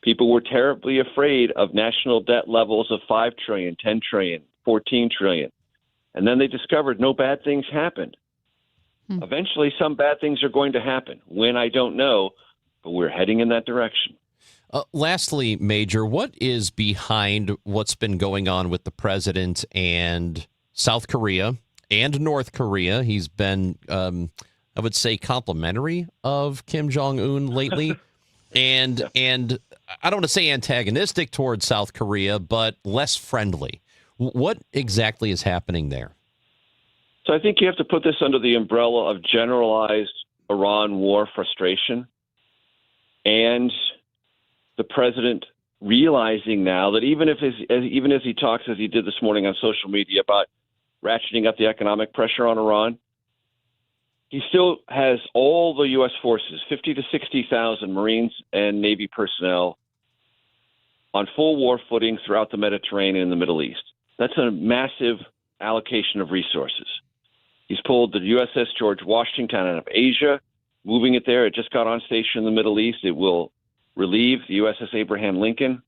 people were terribly afraid of national debt levels of 5 trillion, 10 trillion, 14 trillion. And then they discovered no bad things happened. Eventually, some bad things are going to happen. When, I don't know, but we're heading in that direction. Lastly, Major, what is behind what's been going on with the president and South Korea and North Korea? He's been, I would say, complimentary of Kim Jong-un lately. and I don't want to say antagonistic towards South Korea, but less friendly. What exactly is happening there? So I think you have to put this under the umbrella of generalized Iran war frustration and the president realizing now that even as he talks, as he did this morning on social media, about ratcheting up the economic pressure on Iran, he still has all the U.S. forces, 50 to 60,000 Marines and Navy personnel, on full war footing throughout the Mediterranean and the Middle East. That's a massive allocation of resources. He's pulled the USS George Washington out of Asia, moving it there. It just got on station in the Middle East. It will relieve the USS Abraham Lincoln.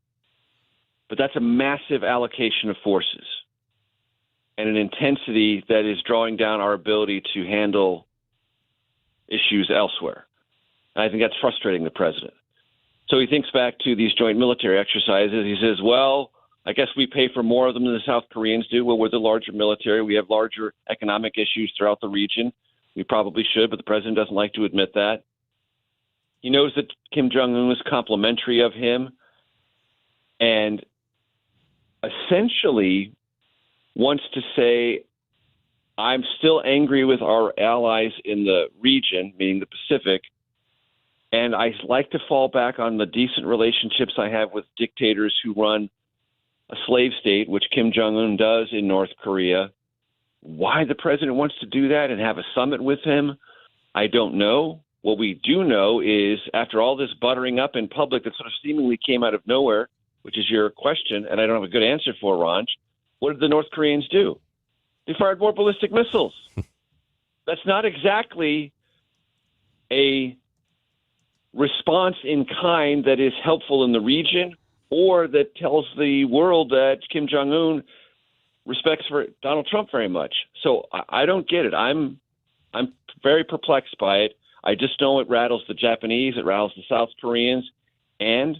But that's a massive allocation of forces and an intensity that is drawing down our ability to handle issues elsewhere. And I think that's frustrating the president. So he thinks back to these joint military exercises. He says, well, I guess we pay for more of them than the South Koreans do. Well, we're the larger military. We have larger economic issues throughout the region. We probably should, but the president doesn't like to admit that. He knows that Kim Jong-un is complimentary of him and essentially wants to say, I'm still angry with our allies in the region, meaning the Pacific, and I like to fall back on the decent relationships I have with dictators who run a slave state, which Kim Jong-un does in North Korea. Why the president wants to do that and have a summit with him, I don't know. What we do know is after all this buttering up in public that sort of seemingly came out of nowhere, which is your question, and I don't have a good answer for, Ranj, what did the North Koreans do? They fired more ballistic missiles. That's not exactly a response in kind that is helpful in the region or that tells the world that Kim Jong-un respects for Donald Trump very much. So I don't get it. I'm very perplexed by it. I just know it rattles the Japanese, it rattles the South Koreans, and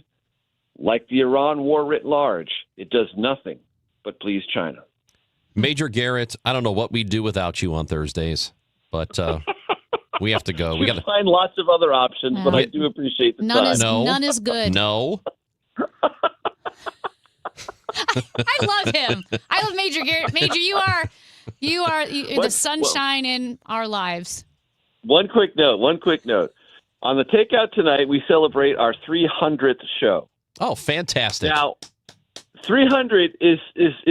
like the Iran war writ large, it does nothing but please China. Major Garrett, I don't know what we'd do without you on Thursdays, but we have to go. We got to find lots of other options, but I do appreciate the time. None is good. No. I love him. I love Major Garrett. Major, you are the sunshine in our lives. One quick note. On the Takeout tonight, we celebrate our 300th show. Oh, fantastic. Now, 300 is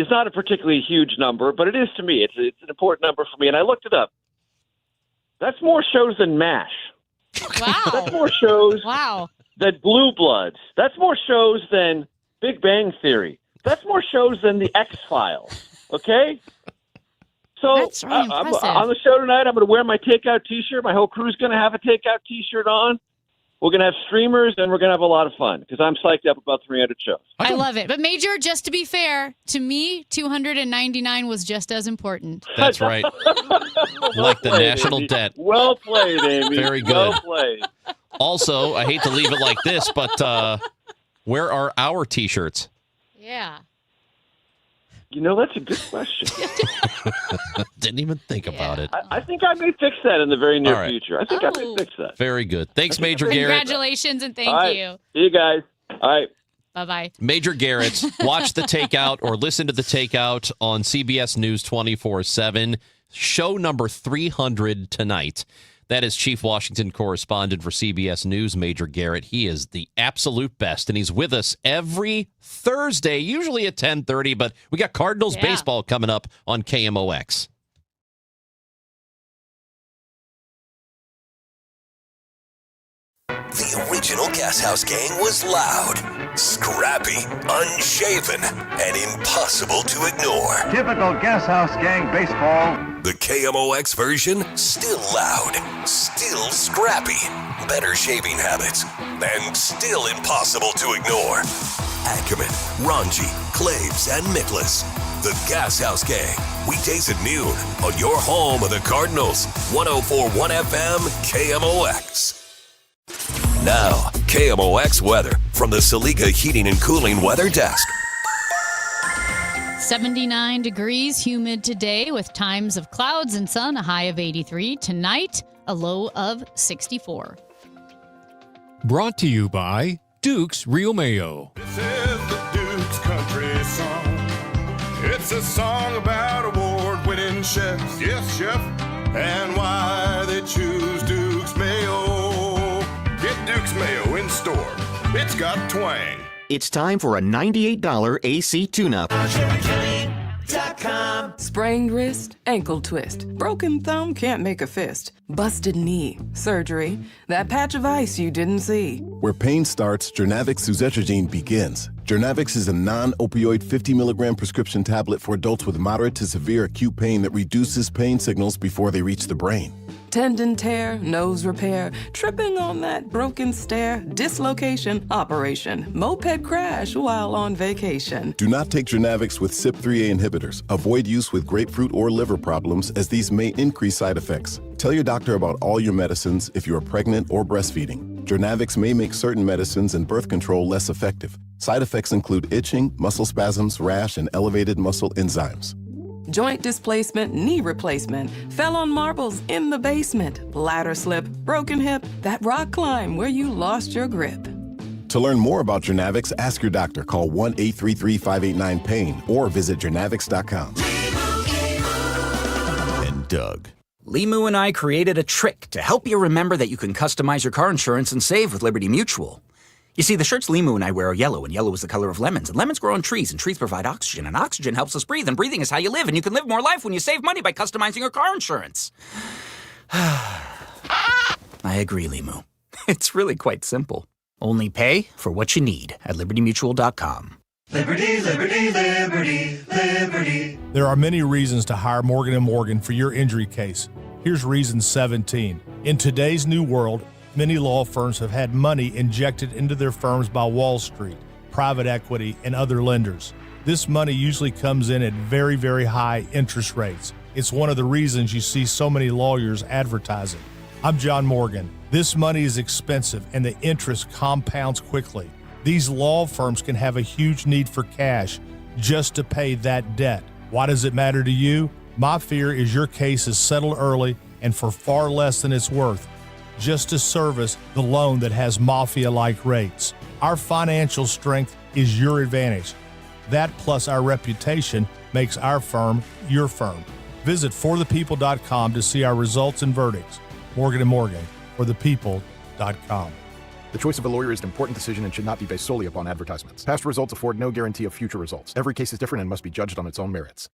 not a particularly huge number, but it is to me. It's an important number for me, and I looked it up. That's more shows than MASH. Wow. That's more shows than Blue Bloods. That's more shows than Big Bang Theory. That's more shows than The X-Files. Okay? So that's really impressive. On the show tonight, I'm going to wear my Takeout T-shirt. My whole crew's going to have a Takeout T-shirt on. We're going to have streamers, and we're going to have a lot of fun because I'm psyched up about 300 shows. I love it. But Major, just to be fair, to me, 299 was just as important. That's right. Like the national Amy. debt. Well played, Amy. Very good. Well played. Also, I hate to leave it like this, but where are our T-shirts? Yeah. You know, that's a good question. Didn't even think about it. I think I may fix that in the very near All right. future. I think I may fix that. Very good. Thanks, Major Garrett. Congratulations and thank All right. you. See you guys. All right. Bye-bye. Major Garrett, watch The Takeout or listen to The Takeout on CBS News 24/7. Show number 300 tonight. That is Chief Washington correspondent for CBS News, Major Garrett. He is the absolute best, and he's with us every Thursday, usually at 10:30, but we got Cardinals baseball coming up on KMOX. The original Gas House Gang was loud, scrappy, unshaven, and impossible to ignore. Typical Gas House Gang baseball. The KMOX version, still loud, still scrappy, better shaving habits, and still impossible to ignore. Ackerman, Ranji, Claves, and Miklas. The Gas House Gang, weekdays at noon on your home of the Cardinals. 104.1 FM, KMOX. Now, KMOX weather from the Saliga Heating and Cooling Weather Desk. 79 degrees, humid today with times of clouds and sun, a high of 83. Tonight, a low of 64. Brought to you by Duke's Real Mayo. This is the Duke's Country Song. It's a song about award-winning chefs, yes, chef, and why they choose Duke's Mayo. Get Duke's Mayo in store. It's got twang. It's time for a $98 AC tune-up. Sprained wrist, ankle twist, broken thumb, can't make a fist, busted knee, surgery, that patch of ice you didn't see. Where pain starts, Jernavix suzetrigine begins. Jernavix is a non-opioid 50 milligram prescription tablet for adults with moderate to severe acute pain that reduces pain signals before they reach the brain. Tendon tear, nose repair, tripping on that broken stair, dislocation, operation, moped crash while on vacation. Do not take Jernavix with CYP3A inhibitors. Avoid use with grapefruit or liver problems as these may increase side effects. Tell your doctor about all your medicines if you are pregnant or breastfeeding. Jernavix may make certain medicines and birth control less effective. Side effects include itching, muscle spasms, rash, and elevated muscle enzymes. Joint displacement, knee replacement, fell on marbles in the basement, ladder slip, broken hip, that rock climb where you lost your grip. To learn more about Jernavix, ask your doctor. Call 1-833-589-PAIN or visit jernavix.com. And Doug. Limu and I created a trick to help you remember that you can customize your car insurance and save with Liberty Mutual. You see, the shirts Limu and I wear are yellow, and yellow is the color of lemons, and lemons grow on trees, and trees provide oxygen, and oxygen helps us breathe, and breathing is how you live, and you can live more life when you save money by customizing your car insurance. I agree, Limu. It's really quite simple. Only pay for what you need at libertymutual.com. Liberty, liberty, liberty, liberty. There are many reasons to hire Morgan & Morgan for your injury case. Here's reason 17. In today's new world, many law firms have had money injected into their firms by Wall Street, private equity, and other lenders. This money usually comes in at very, very high interest rates. It's one of the reasons you see so many lawyers advertising. I'm John Morgan. This money is expensive and the interest compounds quickly. These law firms can have a huge need for cash just to pay that debt. Why does it matter to you? My fear is your case is settled early and for far less than it's worth, just to service the loan that has mafia-like rates. Our financial strength is your advantage. That plus our reputation makes our firm your firm. Visit forthepeople.com to see our results and verdicts. Morgan & Morgan, forthepeople.com. The choice of a lawyer is an important decision and should not be based solely upon advertisements. Past results afford no guarantee of future results. Every case is different and must be judged on its own merits.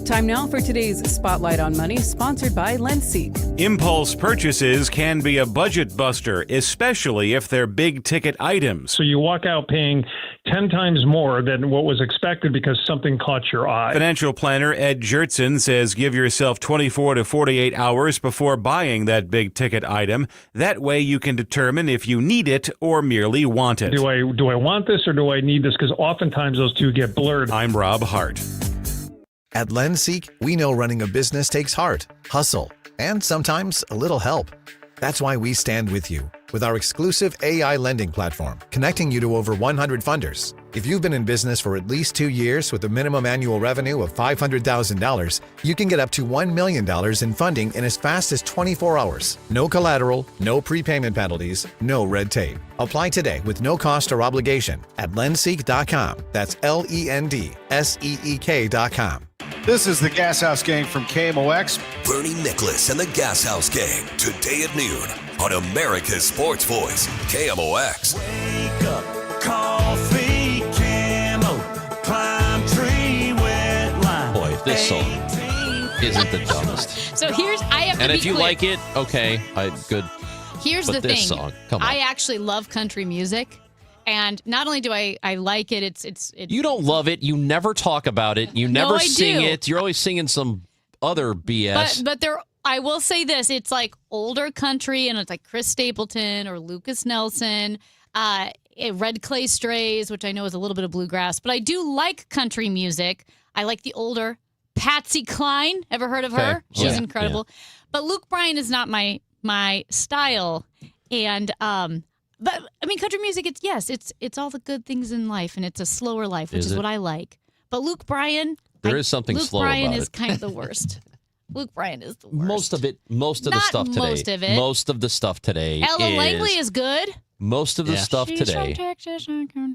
Time now for today's Spotlight on Money, sponsored by Lenseek. Impulse purchases can be a budget buster, especially if they're big-ticket items. So you walk out paying 10 times more than what was expected because something caught your eye. Financial planner Ed Jertson says give yourself 24 to 48 hours before buying that big ticket item. That way you can determine if you need it or merely want it. Do I want this or do I need this? Because oftentimes those two get blurred. I'm Rob Hart. At LendSeek, we know running a business takes heart, hustle, and sometimes a little help. That's why we stand with you with our exclusive AI lending platform, connecting you to over 100 funders. If you've been in business for at least 2 years with a minimum annual revenue of $500,000, you can get up to $1 million in funding in as fast as 24 hours. No collateral, no prepayment penalties, no red tape. Apply today with no cost or obligation at lendseek.com. That's LENDSEEK.com. This is the Gas House Gang from KMOX. Bernie Nicholas and the Gas House Gang, today at noon on America's Sports Voice, KMOX. Wake up, coffee, camo, climb tree, wet line. Boy, this song isn't the dumbest. So I have to And be if you clear. like it, okay, good. Here's but the this thing. song, come on. I actually love country music. And not only do I like it, it's You don't love it. You never talk about it. You never I sing do. it. You're always singing some other BS. But I will say this: it's like older country, and it's like Chris Stapleton or Lucas Nelson, Red Clay Strays, which I know is a little bit of bluegrass. But I do like country music. I like the older Patsy Cline. Ever heard of her? Okay. She's Yeah, incredible. But Luke Bryan is not my style, and But I mean, country music. It's all the good things in life, and it's a slower life, which is what I like. But Luke Bryan, There is something Luke slow Bryan about is it. kind of the worst. Luke Bryan is the worst. Most of the Not stuff today. most of it. Most of the stuff today. Ella Langley is good. Most of the stuff She's today from Texas.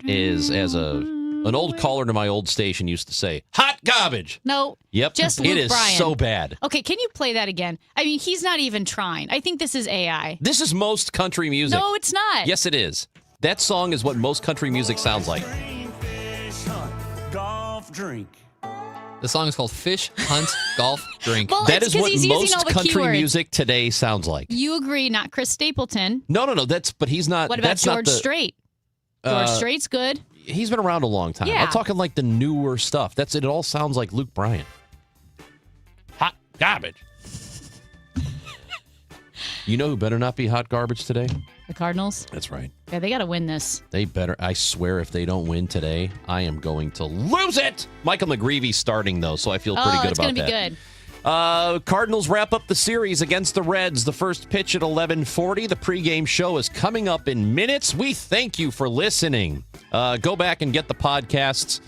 is, as an old caller to my old station used to say, hot garbage. No. Yep. Just it Luke is Bryan. so bad. Okay, can you play that again? I mean, he's not even trying. I think this is AI. This is most country music. No, it's not. Yes, it is. That song is what most country music sounds like. Golf drink. The song is called Fish, Hunt, Golf, Drink. Well, That it's is 'cause what he's using most all the country keywords. music today sounds like. You agree, not Chris Stapleton. No. But he's not. What about that's George not the, Strait? George Strait's good. He's been around a long time. Yeah. I'm talking like the newer stuff. That's it. It all sounds like Luke Bryan. Hot garbage. You know who better not be hot garbage today? The Cardinals. That's right. Yeah, they got to win this. They better. I swear, if they don't win today, I am going to lose it. Michael McGreevy's starting, though, so I feel pretty good it's about gonna that. be good. Cardinals wrap up the series against the Reds. The first pitch at 11:40. The pregame show is coming up in minutes. We thank you for listening. Go back and get the podcasts.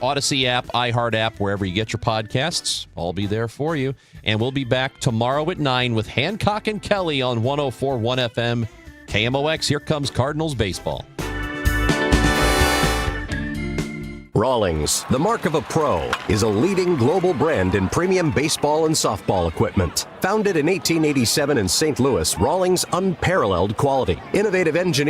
Odyssey app, iHeart app, wherever you get your podcasts. I'll be there for you. And we'll be back tomorrow at 9 with Hancock and Kelly on 104.1 FM. KMOX, here comes Cardinals baseball. Rawlings, the mark of a pro, is a leading global brand in premium baseball and softball equipment. Founded in 1887 in St. Louis, Rawlings' unparalleled quality, innovative engineering,